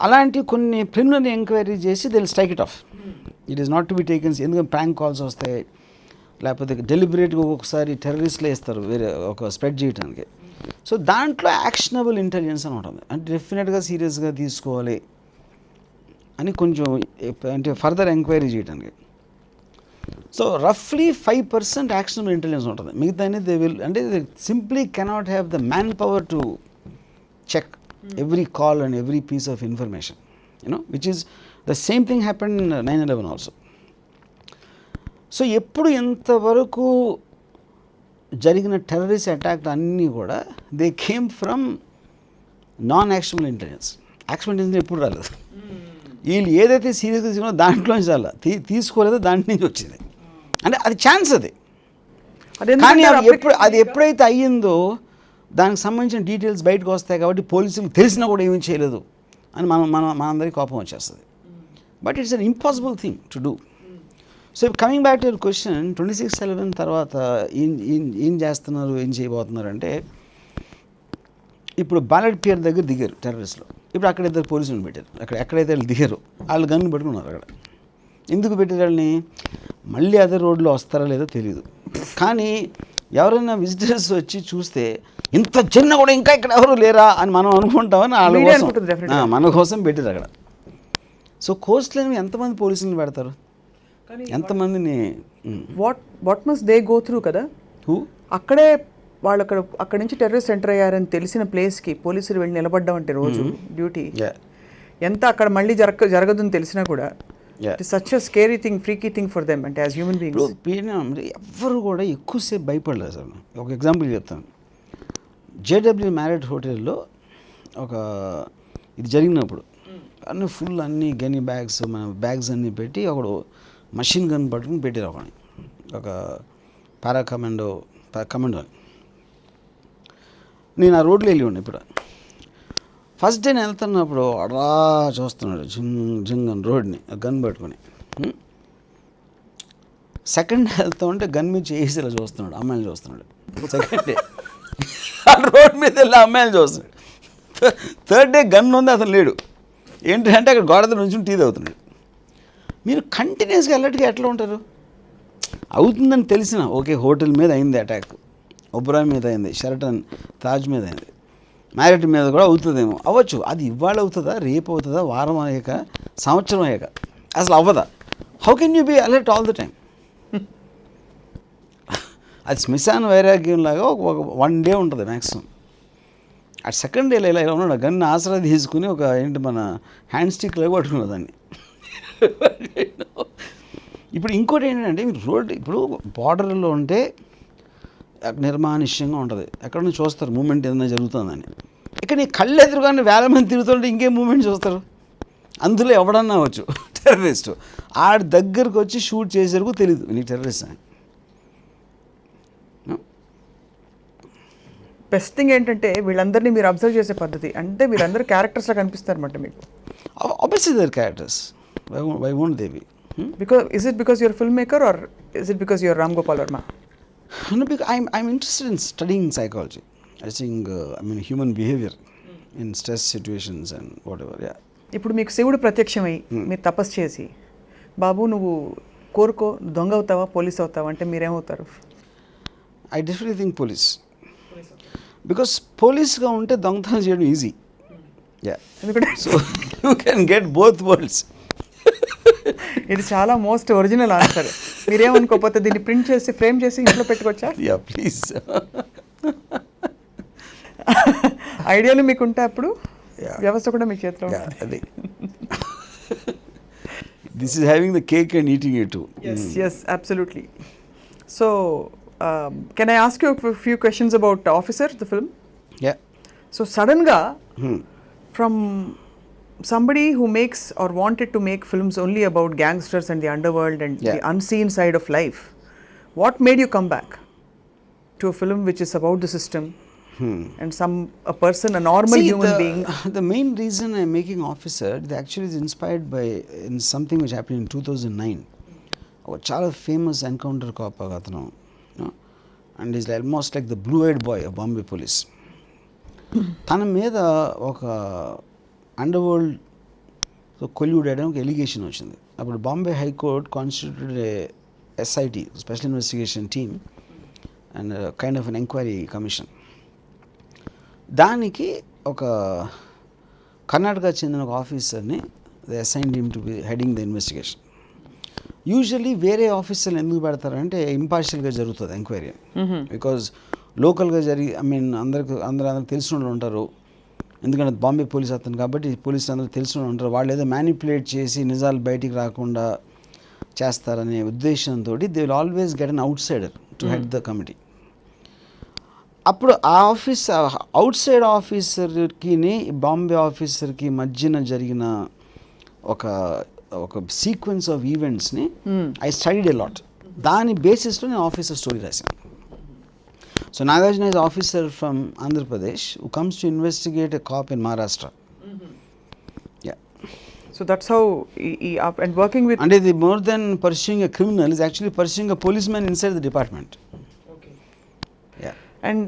అలాంటి కొన్ని ప్రిలిమినరీ ఎంక్వైరీ చేసి they will strike it of. It is not to be taken, ఎందుకంటే ప్రాంక్ కాల్స్ వస్తాయి, లేకపోతే డెలిబరేట్గా ఒక్కొక్కసారి టెర్రరిస్ట్లే ఇస్తారు వేరే ఒక స్ప్రెడ్ చేయడానికి. సో దాంట్లో యాక్షనబుల్ ఇంటెలిజెన్స్ అని ఉంటుంది, అంటే డెఫినెట్గా సీరియస్గా తీసుకోవాలి అని కొంచెం అంటే ఫర్దర్ ఎంక్వైరీ చేయడానికి. సో రఫ్లీ 5% యాక్షనబుల్ ఇంటెలిజెన్స్ ఉంటుంది, మిగతా అనేది దే విల్, అంటే they simply cannot have the man power to check every call and every piece of information, you know, which is the same thing happened in 9/11 also. So ఎప్పుడు ఎంతవరకు జరిగిన terrorist attack అన్నీ కూడా they came from non actionable intelligence. Actionable intelligence ఎప్పుడు రాలేదు, వీళ్ళు ఏదైతే సీరియస్గా తీసుకున్నారో దాంట్లోంచి చాలా తీసుకోలేదో దాంట్ నుంచి వచ్చింది, అంటే అది ఛాన్స్ అది. కానీ అది ఎప్పుడైతే అయ్యిందో దానికి సంబంధించిన డీటెయిల్స్ బయటకు వస్తాయి, కాబట్టి పోలీసులకు తెలిసినా కూడా ఏమీ చేయలేదు అని మనందరికీ కోపం వచ్చేస్తుంది. But it's an impossible thing to do. So coming back to your question, 26/11 తర్వాత ఏం చేస్తున్నారు, ఏం చేయబోతున్నారు అంటే, ఇప్పుడు బాలెట్ పియర్ దగ్గర దిగారు టెర్రరిస్టులు. ఇప్పుడు అక్కడ ఇద్దరు పోలీసులను పెట్టారు. ఎక్కడైతే వాళ్ళు దిగారు వాళ్ళు గన్ను పట్టుకున్నారు అక్కడ. ఎందుకు పెట్టారు వాళ్ళని? మళ్ళీ అదే రోడ్లో వస్తారా లేదో తెలియదు. కానీ ఎవరైనా విజిటర్స్ వచ్చి చూస్తే ఇంత చిన్న కూడా ఇంకా ఇక్కడ ఎవరు లేరా అని మనం అనుకుంటామని వాళ్ళ కోసం మన కోసం పెట్టారు అక్కడ. సో కోస్ట్ లైన్ ఎంతమంది పోలీసులను పెడతారు? ఎంతమందిని? What must they go through కదా. అక్కడే వాళ్ళు అక్కడ నుంచి టెర్రరిస్ట్ ఎంటర్ అయ్యారని తెలిసిన ప్లేస్కి పోలీసులు వెళ్ళి నిలబడ్డం అంటే రోజు డ్యూటీ ఎంత అక్కడ మళ్ళీ జరగదని తెలిసినా కూడా it is such a scary thing, freaky thing for them అంటే యాజ్ హ్యూమన్ బీయింగ్స్. ఎవ్వరు కూడా ఎక్కువసేపు భయపడలేదు సార్. ఒక ఎగ్జాంపుల్ చెప్తాను. జేడబ్ల్యూ మ్యారెట్ హోటల్లో ఒక ఇది జరిగినప్పుడు అన్నీ ఫుల్ అన్ని గనీ బ్యాగ్స్ మన బ్యాగ్స్ అన్నీ పెట్టి ఒకడు మషిన్ గన్ పట్టుకుని పెట్టారు ఒకని, ఒక కమాండో అని. నేను ఆ రోడ్లో వెళ్ళి ఉండే. ఇప్పుడు ఫస్ట్ డే నేను వెళ్తున్నప్పుడు అలా చూస్తున్నాడు జింగ్ అని రోడ్ని గన్ పట్టుకుని. సెకండ్ డే వెళ్తా ఉంటే గన్ మీద చేసి ఇలా చూస్తున్నాడు, అమ్మాయిలు చూస్తున్నాడు. సెకండ్ డే ఆ రోడ్ మీద వెళ్ళి అమ్మాయిలు చూస్తున్నాడు. థర్డ్ డే గన్ ఉంది, అతను లేడు. ఏంటంటే అక్కడ గోడ నుంచి టీ తాగుతున్నాడు. మీరు కంటిన్యూస్గా అలర్ట్గా ఎట్లా ఉంటారు? అవుతుందని తెలిసిన ఓకే హోటల్ మీద అయింది అటాక్, ఒబ్రాయ్ మీద అయింది, షెరటన్ తాజ్ మీద అయింది, మ్యారెట్ మీద కూడా అవుతుందేమో. అవ్వచ్చు. అది ఇవాళ అవుతుందా, రేపు అవుతుందా, వారం అయ్యాక, సంవత్సరం అయ్యాక, అసలు అవ్వదా? How can you be alert all the time? అది శ్మశాన వైరాగ్యం లాగా ఒక 1 డే ఉంటుంది మ్యాక్సిమం. ఆ సెకండ్ డేలో ఇలా ఉన్నాడు, గన్ను ఆసరా తీసుకుని ఒక మన హ్యాండ్ స్టిక్ లాగా పట్టుకున్న దాన్ని. ఇప్పుడు ఇంకోటి ఏంటంటే మీరు రోడ్ ఇప్పుడు బార్డర్లో ఉంటే నిర్మానుష్యంగా ఉంటుంది, ఎక్కడ నుంచి చూస్తారు మూమెంట్ ఏదైనా జరుగుతుందని. ఇక్కడ నీ కళ్ళు ఎదురుగానే వేల మంది తిరుగుతుంటే ఇంకేం మూమెంట్ చూస్తారు? అందులో ఎవడన్నా అవ్వచ్చు టెర్రరిస్ట్. ఆడి దగ్గరకు వచ్చి షూట్ చేసేందుకు తెలియదు నీకు టెర్రరిస్ట్ అని. బెస్ట్ థింగ్ ఏంటంటే వీళ్ళందరినీ మీరు అబ్జర్వ్ చేసే పద్ధతి అంటే వీళ్ళందరూ క్యారెక్టర్స్లా కనిపిస్తారు అన్నమాట మీకు. Obviously their characters. Why won't they be? Because you're a filmmaker or is it because you're Ram Gopal Varma? No, because I'm interested in studying psychology. I think human behavior in stress situations and whatever. Yeah. ఇప్పుడు మీకు శివుడు ప్రత్యక్షమై మీరు తపస్సు చేసి బాబు నువ్వు కోరుకో దొంగ అవుతావా పోలీస్ అవుతావా అంటే మీరేమవుతారు? I definitely think police. Because పోలీస్గా ఉంటే దొంగతనం చేయడం easy. So you can get both worlds. ఇది చాలా మోస్ట్ ఒరిజినల్ ఆన్సర్. మీరేమనుకోకపోతే దీన్ని ప్రింట్ చేసి ఫ్రేమ్ చేసి ఇంట్లో పెట్టుకోవచ్చా? Yeah please. ఐడియాలు మీకుంటే అప్పుడు వ్యవస్థ కూడా మీ చేతిలో ఉంటుంది. This is having the cake and eating it to. Yes, absolutely. So can I ask you a few questions about Officer, the film? Yeah. So suddenly from somebody who makes or wanted to make films only about gangsters and the underworld and the unseen side of life, what made you come back to a film which is about the system and a person, a normal human being? The main reason I'm making Officer, it actually is inspired by in something which happened in 2009. A చాలా famous encounter cop agatano, and he's almost like the blue-eyed boy of Bombay police. తన మీద ఒక underworld colluded అయ్యడం ఒక allegation వచ్చింది. అప్పుడు Bombay high court constituted SIT, special investigation team, and kind of an enquiry commission. దానికి ఒక కర్ణాటక చెందిన ఒక ఆఫీసర్ని they assigned him to be heading the investigation. Usually వేరే ఆఫీసర్లు ఎందుకు పెడతారంటే ఇంపార్షియల్గా జరుగుతుంది ఎంక్వైరీ. బికాజ్ లోకల్గా అందరూ తెలిసిన వాళ్ళు ఉంటారు, ఎందుకంటే బాంబే పోలీస్ అతను కాబట్టి పోలీసు అందరూ తెలిసిన వాళ్ళు ఉంటారు. వాళ్ళు ఏదో మ్యానిపులేట్ చేసి నిజాలు బయటికి రాకుండా చేస్తారనే ఉద్దేశంతో they will always get an out cider to head the committee. అప్పుడు ఆ అవుట్ సైడ్ ఆఫీసర్కి బాంబే ఆఫీసర్కి మధ్యన జరిగిన ఒక సీక్వెన్స్ ఆఫ్ ఈవెంట్స్ని ఐ స్టడీడ్ ఎ లాట్. దాని బేసిస్లో నేను ఆఫీసర్ స్టోరీ రాశాను. So Nagarjuna is an officer from Andhra Pradesh who comes to investigate a cop in Maharashtra. Yeah. So that's how he and working with. And the more than pursuing a criminal is actually pursuing a policeman inside the department. Okay. Yeah. And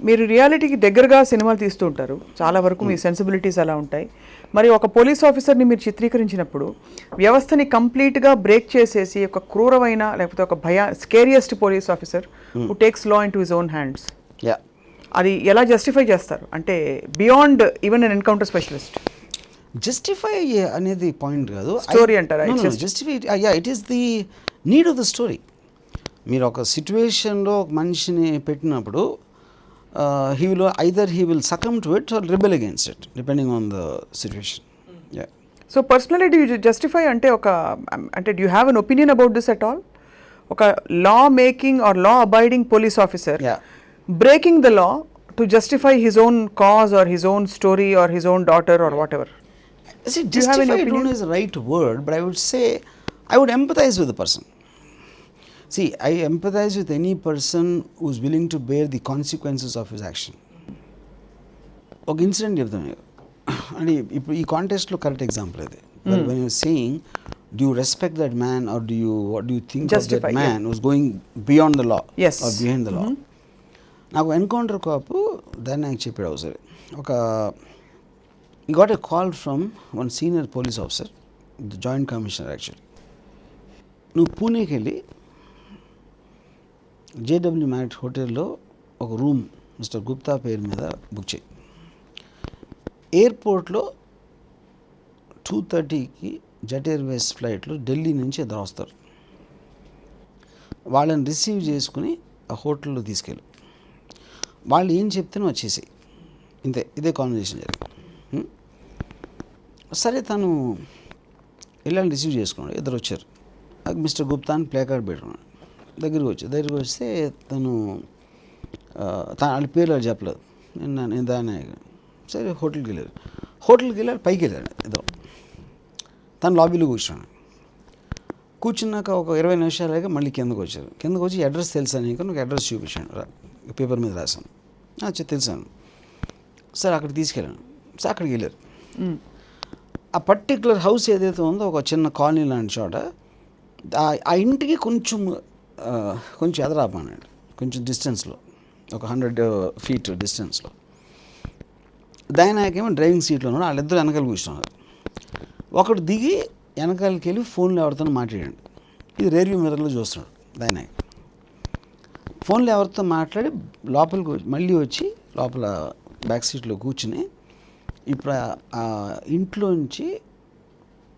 మీరు రియాలిటీకి దగ్గరగా సినిమాలు తీస్తూ ఉంటారు, చాలా వరకు మీ sensibilities అలా ఉంటాయి. మరి ఒక పోలీస్ ఆఫీసర్ని మీరు చిత్రీకరించినప్పుడు వ్యవస్థని కంప్లీట్గా బ్రేక్ చేసేసి ఒక క్రూరమైన లేకపోతే ఒక scariest police officer who takes law in to his own hands, అది ఎలా జస్టిఫై చేస్తారు? అంటే beyond even an encounter specialist. Justify అనేది పాయింట్ కాదు, స్టోరీ అంటారా? Justify it is the need of the story. మీరు ఒక సిచ్యువేషన్లో ఒక మనిషిని పెట్టినప్పుడు he will succumb to it or rebel against it depending on the situation. So personally do you justify అంటే do you have an opinion about this at all? ఒక law making or law abiding police officer breaking the law to justify his own cause or his own story or his own daughter or whatever. See, justify I don't know is the right word, but I would say I would empathize with the person. See, I empathize with any person who is willing to bear the consequences of his action. ఒక incident చెప్తాను అంటే ఇప్పుడు ఈ కాంటెస్ట్లో correct example అది. when you are saying do you respect that man or what do you think justify, of that man who is going beyond the law or behind the law. నాకు encounter కాపు దాన్ని నాకు చెప్పాడు ఒకసారి, he got a call from one senior police officer, the joint commissioner actually. నువ్వు పూణేకి వెళ్ళి JW marital హోటల్లో ఒక room mister Gupta పేరు మీద బుక్ చేయి. ఎయిర్పోర్ట్లో 2:30కి జెట్ ఎయిర్వేస్ ఫ్లైట్లో ఢిల్లీ నుంచి ఇద్దరు వస్తారు. వాళ్ళని రిసీవ్ చేసుకుని ఆ హోటల్లో తీసుకెళ్ళు. వాళ్ళు ఏం చెప్తే వచ్చేసి ఇంతే, ఇదే కాన్వర్జేషన్ జరిగింది. సరే తను వెళ్ళాలని రిసీవ్ చేసుకున్నాడు. ఇద్దరు వచ్చారు. మిస్టర్ గుప్తా అని ప్లే కార్డ్ పెట్టుకున్నాడు. దగ్గరికి వస్తే తను వాళ్ళ పేర్లు అది చెప్పలేదు. నేను దాన్ని సరే హోటల్కి వెళ్ళారు. పైకి వెళ్ళాడు ఏదో. తను లాబీలో కూర్చున్నాక ఒక 20 నిమిషాలుగా మళ్ళీ కిందకు వచ్చి అడ్రస్ తెలుసా నీకు? నాకు అడ్రస్ చూపించాను, పేపర్ మీద రాశాను. తెలుసాను. సరే అక్కడికి తీసుకెళ్ళాను. సరే అక్కడికి వెళ్ళారు. ఆ పర్టిక్యులర్ హౌస్ ఏదైతే ఉందో ఒక చిన్న కాలనీ లాంటి చోట, ఆ ఇంటికి కొంచెం ఎదరాపన్నాడు, కొంచెం డిస్టెన్స్లో, ఒక 100 feet డిస్టెన్స్లో. దానికేమో డ్రైవింగ్ సీట్లో ఉన్నాడు. వాళ్ళిద్దరు వెనకాల కూర్చున్నారు. ఒకడు దిగి వెనకాలకి వెళ్ళి ఫోన్లో ఎవరితో మాట్లాడాడు. ఇది రేర్వ్యూ మిర్రర్లో చూస్తున్నాడు. దాని ఫోన్లో ఎవరితో మాట్లాడి లోపలికి మళ్ళీ వచ్చి లోపల బ్యాక్ సీట్లో కూర్చుని ఇప్పుడు ఆ ఇంట్లోంచి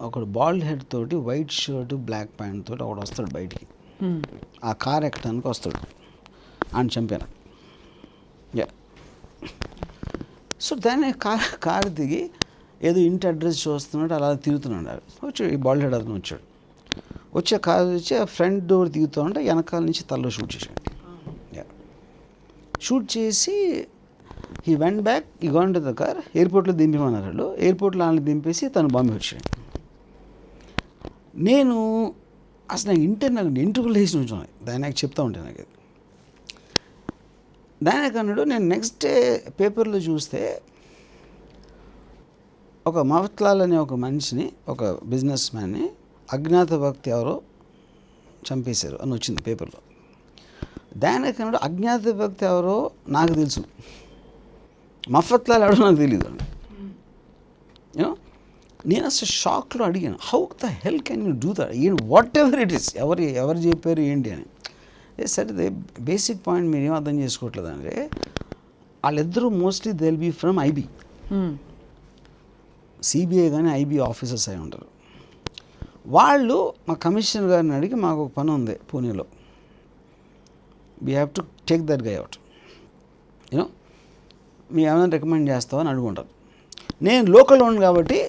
ఒకడు బాల్డ్ హెడ్ తోటి వైట్ షర్టు బ్లాక్ ప్యాంట్ తోటి ఒకడు వస్తాడు బయటికి. ఆ కార్ ఎక్కడానికి వస్తాడు. ఆయన చంపాను. సో దాన్ని కారు దిగి ఏదో ఇంటి అడ్రస్ చూస్తున్నాడు, అలా తిరుగుతున్నాడు. వచ్చి ఈ బాల్డ్ హెడ్ అతను వచ్చి ఆ కారు వచ్చి ఆ ఫ్రంట్ డోర్ దిగుతూ ఉంటే వెనకాల నుంచి తలలో షూట్ చేశాడు. షూట్ చేసి హీ వెంట్ బ్యాక్, ఈ గాన్ టు ద కార్. ఎయిర్పోర్ట్లో దింపమన్నారు వాళ్ళు. ఎయిర్పోర్ట్లో వాళ్ళని దింపేసి తను బాంబే వచ్చాడు. నేను అసలు నాకు ఇంటర్నల్ ఇంటర్వ్యూలు వేసి ఉంచున్నాయి. దాన్ని నాకు చెప్తా ఉంటాను. నాకు దానికి అన్నాడు, నేను నెక్స్ట్ డే పేపర్లో చూస్తే ఒక మఫత్లాల్ అనే ఒక మనిషిని, ఒక బిజినెస్ మ్యాన్ని అజ్ఞాత వ్యక్తి ఎవరో చంపేశారు అని వచ్చింది పేపర్లో. దానికి అన్నాడు, అజ్ఞాత వ్యక్తి ఎవరో నాకు తెలుసు, మఫత్లాల్ ఎవరో నాకు తెలియదు. నేను అసలు షాక్లో అడిగాను, how the hell can you do that, what ever it is, ఎవరు చెప్పారు ఏంటి అని. సరే బేసిక్ పాయింట్ మీరు ఏం అర్థం చేసుకోవట్లేదు అంటే, వాళ్ళిద్దరూ mostly they will be from IB, CBI కానీ ఐబీ ఆఫీసర్స్ అయి ఉంటారు. వాళ్ళు మా కమిషనర్ గారిని అడిగి, మాకు ఒక పని ఉంది పూణేలో, we have to take that guy out, you know మీరు ఏమైనా రికమెండ్ చేస్తావని అడుగుంటారు. నేను లోకల్లో ఉన్నాను కాబట్టి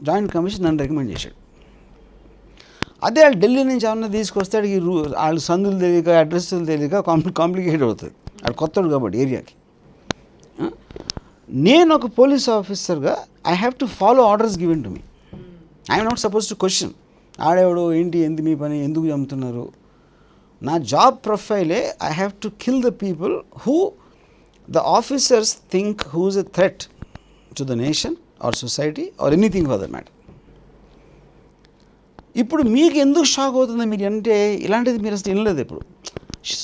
జాయింట్ కమిషన్ నన్ను రికమెండ్ చేశాడు. అదే వాళ్ళు ఢిల్లీ నుంచి ఏమన్నా తీసుకొస్తే ఈ వాళ్ళు సందులు తెలియక అడ్రస్లు తెలియక కాంప్లికేట్ అవుతుంది. వాడు కొత్తడు కాబట్టి ఏరియాకి. నేను ఒక పోలీస్ ఆఫీసర్గా I have to follow orders given to me. I'm not suppose to question ఆడేవాడు ఏంటి, ఎందు మీ పని, ఎందుకు చంపుతున్నారు. నా జాబ్ ప్రొఫైలే I have to kill the people who the officers think who is a threat to the nation or society or anything for that matter. ఇప్పుడు మీకు ఎందుకు షాక్ అవుతుంది మీరు అంటే, ఇలాంటిది మీరు అసలు వినలేదు. ఇప్పుడు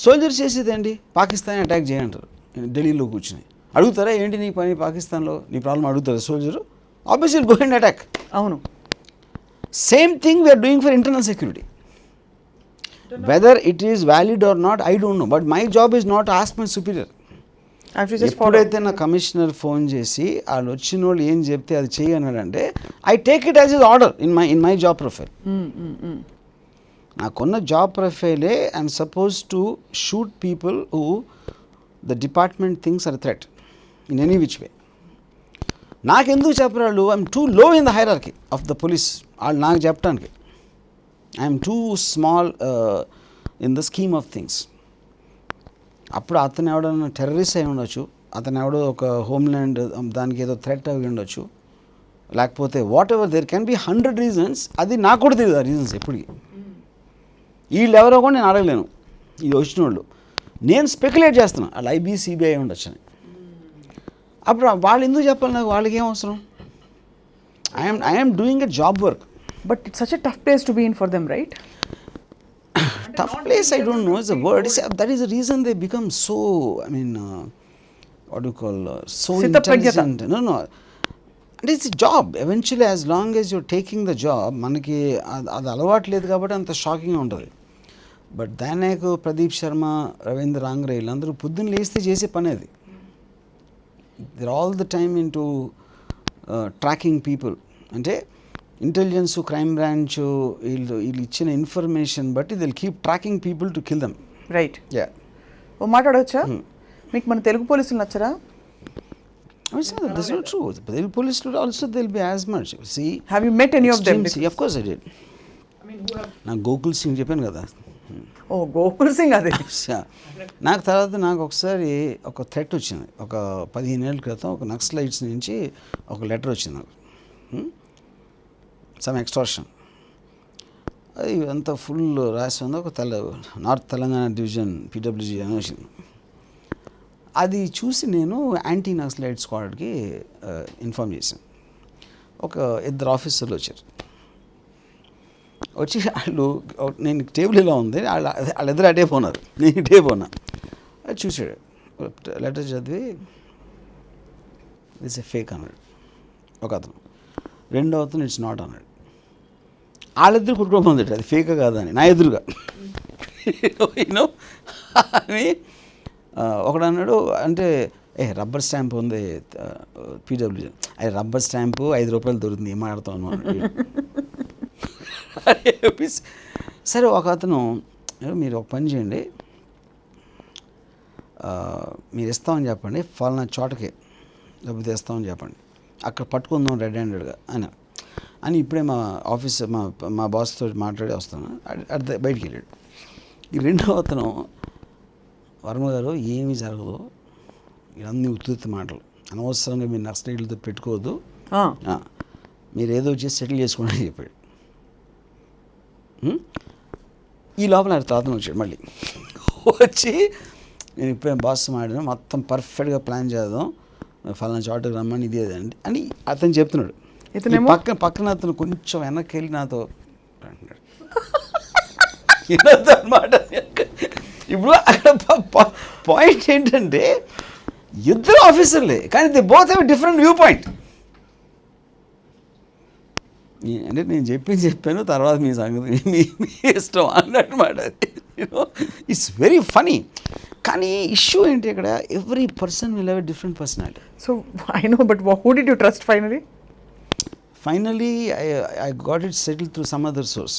సోల్జర్స్ చేసేదండి పాకిస్తాన్ అటాక్ చేయంటారు, ఢిల్లీలో కూర్చుని అడుగుతారా ఏంటి నీ పని పాకిస్తాన్లో నీ ప్రాబ్లం అడుగుతారా soldier? Obviously go and attack. అవును. Same thing we are doing for internal security. Whether it is valid or not I don't know, but my job is not ask my superior. ఎప్పుడైతే నా కమిషనర్ ఫోన్ చేసి వాళ్ళు వచ్చిన వాళ్ళు ఏం చెప్తే అది చెయ్యి అన్నాడంటే I take it as is order in my job profile. నాకున్న జాబ్ ప్రొఫైలే I'm suppose to shoot people who the department things are threat in any which way. నాకెందుకు చెప్పరు వాళ్ళు? I'm too low in the hierarchy of the police. వాళ్ళు నాకు చెప్పడానికి I'm too small in the scheme of things. అప్పుడు అతను ఎవడన్నా terrorist అయి ఉండొచ్చు, అతను ఎవడో ఒక హోమ్ల్యాండ్ దానికి ఏదో థ్రెట్ అయి ఉండొచ్చు, లేకపోతే whatever there can be 100 reasons. అది నాకు కూడా తెలియదు ఆ రీజన్స్ ఎప్పటికీ. వీళ్ళు ఎవరో కూడా నేను అడగలేను. ఇది వచ్చిన వాళ్ళు నేను స్పెక్యులేట్ చేస్తున్నాను వాళ్ళు ఐబీ సిబిఐ ఉండొచ్చు అని. అప్పుడు వాళ్ళు ఎందుకు చెప్పాలి నాకు? వాళ్ళకి ఏం అవసరం? I'm doing a job work. But it's such a tough place to be in for them, right? Tough place, I don't know is a word. That is the reason they become so, I mean, what do you call, so intelligent. No. And it's a job. Eventually, as long as you're taking the job, మనకి అది అలవాటు లేదు కాబట్టి అంత షాకింగ్గా ఉంటుంది. But దానికి ప్రదీప్ శర్మ, రవీంద్ర రాంగ్రే వీళ్ళందరూ పొద్దున్న లేస్తే చేసే పని అది. they're all the time into tracking people. అంటే ఇంటెలిజెన్స్, క్రైమ్ బ్రాంచ్ వీళ్ళు ఇచ్చిన ఇన్ఫర్మేషన్ బట్టి they'll keep tracking people to kill them. Right. ఓ మాట్లాడవచ్చా? మీకు మన తెలుగు పోలీసులు నచ్చరా? That's not true. The Delhi police also they'll be as much. See, have you met any of them? Of course I did. I mean, who have? నా గోకుల్ సింగ్ చెప్పాను కదా. ఓ గోకుల్ సింగ్ అదే. నాకు తర్వాత నాకు ఒకసారి ఒక థ్రెట్ వచ్చింది. ఒక 15 ఏళ్ళ క్రితం ఒక నక్సలైట్స్ నుంచి ఒక లెటర్ వచ్చింది నాకు. Some extortion. అది అంతా ఫుల్ రాసి ఉంది. ఒక నార్త్ తెలంగాణ డివిజన్ పీడబ్ల్యూజీ అని వచ్చింది. అది చూసి నేను యాంటీ నక్సలైట్ స్క్వాడ్కి ఇన్ఫార్మ్ చేశాను. ఒక 2 ఆఫీసర్లు వచ్చారు. వచ్చి వాళ్ళు నేను టేబుల్ ఇలా ఉంది, వాళ్ళిద్దరు అటే పోన్నారు, నేను ఇటే పోనా. అది చూసాడు, లెటర్ చదివి ఇట్స్ ఎ ఫేక్ అన్నాడు ఒక అతను. రెండో అతను ఇట్స్ నాట్ అన్నాడు. వాళ్ళిద్దరు కుట్టుకోపోతుంది అది ఫేక్ కాదని నా ఎదురుగా. యూనో అని ఒకడు అన్నాడు, అంటే రబ్బర్ స్టాంప్ ఉంది పీడబ్ల్యూజీ. అది రబ్బర్ స్టాంపు 5 రూపాయలు దొరుకుతుంది, ఏం మాట్లాడుతాను అన్నాడు. సరే ఒక అతను, మీరు ఒక పని చేయండి, మీరు ఇస్తామని చెప్పండి, ఫలానా చోటకి డబ్బు తెస్తామని చెప్పండి, అక్కడ పట్టుకుందాం రెడ్ హ్యాండెడ్గా అని ఇప్పుడే మా ఆఫీసర్ మా బాస్తో మాట్లాడి వస్తాను అడితే బయటికి వెళ్ళాడు. ఈ రెండో అతను, వర్మ గారు ఏమీ జరగదు, ఇవన్నీ ఉత్తుత్తి మాటలు, అనవసరంగా మీరు నక్సలైట్లతో పెట్టుకోవద్దు, మీరు ఏదో చేసి సెటిల్ చేసుకోండి అని చెప్పాడు. ఈ లోపల అతను వచ్చాడు మళ్ళీ. వచ్చి నేను ఇప్పుడే బాస్ మాట్లాడాను, మొత్తం పర్ఫెక్ట్గా ప్లాన్ చేద్దాం, ఫలానా చోటకి రమ్మని ఇది అదండి అని అతను చెప్తున్నాడు. పక్కన అతను కొంచెం వెనక్కి వెళ్ళి నాతో అంటున్నాడు అనమాట. ఇప్పుడు అక్కడ పాయింట్ ఏంటంటే ఇద్దరు ఆఫీసర్లే, కానీ they both have different view point. అంటే నేను చెప్పాను, తర్వాత మీ సంగతి మీ ఇష్టం అన్నమాట. It's very funny. కానీ ఇష్యూ ఏంటి ఇక్కడ, every person will have a different personality. So I know, but who did you trust finally? Finally, I got it settled through some other source.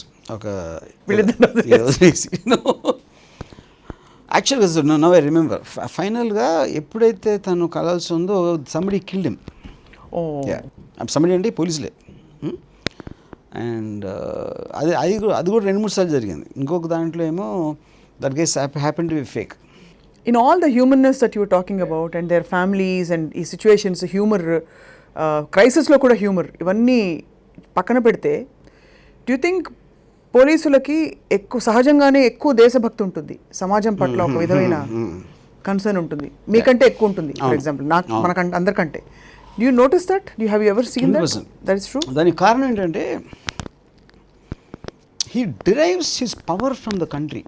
Actually, now I remember. Finally, ఎప్పుడైతే తను కలాల్సి ఉందో somebody killed him. Oh. Yeah. Somebody అంటే పోలీసులే. And అది కూడా 2-3 సార్లు జరిగింది. ఇంకొక దాంట్లో ఏమో that case happened to be fake. In all the humanness that you were talking about and their families and ఈ situations, humor, క్రైసిస్లో కూడా హ్యూమర్, ఇవన్నీ పక్కన పెడితే డూ యూ థింక్ పోలీసులకి సహజంగానే ఎక్కువ దేశభక్తి ఉంటుంది, సమాజం పట్ల ఒక విధమైన కన్సర్న్ ఉంటుంది, మీకంటే ఎక్కువ ఉంటుంది ఫర్ ఎగ్జాంపుల్ మనకంటే అందరికంటే. Do you notice that? Do have you ever seen that is true? దానికి కారణం ఏంటంటే he derives his power from the country.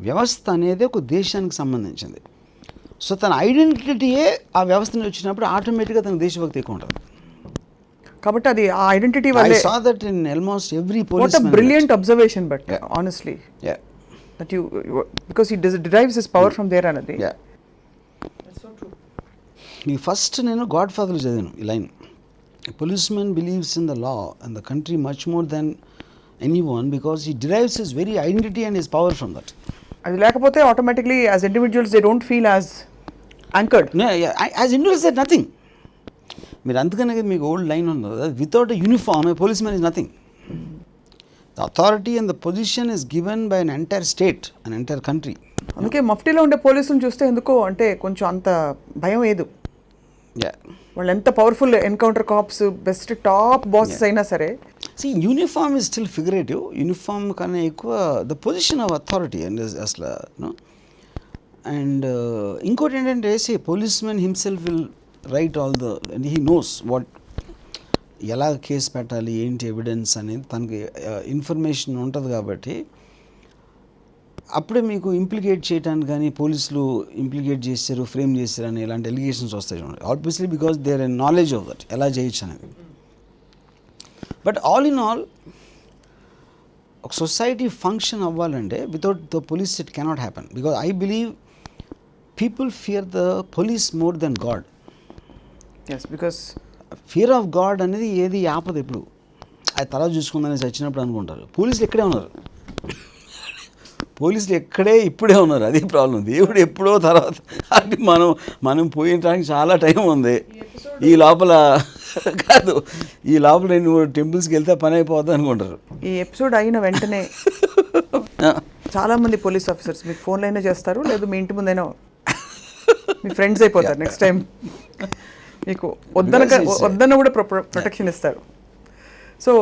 వ్యవస్థ అనేది ఒక దేశానికి సంబంధించింది. సో తన ఐడెంటిటీయే ఆ వ్యవస్థను వచ్చినప్పుడు ఆటోమేటిక్గా తన దేశభక్తి ఎక్కువ ఉంటుంది. కాబట్టి అది ఆ ఐడెంటిటీ I వల్లే. saw that in almost every What a policeman. brilliant observation, but Yeah. honestly, Yeah, that because he derives his power from there another. yeah. That's so true. ఈ ఫస్ట్ నేను గాడ్ ఫాదర్లో చదివాను ఈ line. Policeman believes in the law and the country much more than anyone because he derives his very identity and his power from that. అది లేకపోతే automatically as individuals they don't feel as anchored. No, yeah, as individuals said nothing. మీరు అందుకనే మీకు old line ఉంది, without a uniform A policemen is nothing. The authority and the position is given by an entire state, an entire country. అందుకే మఫ్టీలో ఉండే పోలీసులను చూస్తే ఎందుకో అంటే కొంచెం అంత భయం లేదు. వాళ్ళు ఎంత powerful encounter cops, best top bosses అయినా సరే. See, uniform is still figurative. Uniform కన్నా ఎక్కువ the position of authority and అసలు అండ్ ఇంకోటి ఏంటంటే policemen himself will write all the and he knows what, ఎలా కేసు పెట్టాలి, ఏంటి ఎవిడెన్స్ అనేది తనకి ఇన్ఫర్మేషన్ ఉంటుంది. కాబట్టి అప్పుడే మీకు ఇంప్లికేట్ చేయడానికి కానీ పోలీసులు ఇంప్లికేట్ చేశారు, ఫ్రేమ్ చేశారు అని ఇలాంటి ఎలిగేషన్స్ వస్తాయి చూడండి. Obviously because there a knowledge of that, ఎలా చేయొచ్చు అనేది. బట్ ఆల్ ఇన్ ఆల్ ఒక సొసైటీ ఫంక్షన్ అవ్వాలంటే without the police it cannot happen. Because I believe people fear the police more than God. Yes, because fear of God అనేది ఏది ఆపదు. ఎప్పుడు అది తర్వాత చూసుకుందని చచ్చినప్పుడు అనుకుంటారు. పోలీసులు ఇక్కడే ఉన్నారు, పోలీసులు ఎక్కడే ఇప్పుడే ఉన్నారు. అదే ప్రాబ్లం. దేవుడు ఎప్పుడో తర్వాత, అది మనం పోయడానికి చాలా టైం ఉంది. ఈ లోపల కాదు, ఈ లోపల 2-3 టెంపుల్స్కి వెళ్తే పని అయిపోద్ది అనుకుంటారు. ఈ ఎపిసోడ్ అయిన వెంటనే చాలా మంది పోలీస్ ఆఫీసర్స్ మీకు ఫోన్లో అయినా చేస్తారు, లేదు మీ ఇంటి ముందైనా మీ ఫ్రెండ్స్ అయిపోతారు. నెక్స్ట్ టైం మీకు వద్దన్న కూడా ప్రొటెక్షన్ ఇస్తారు. సో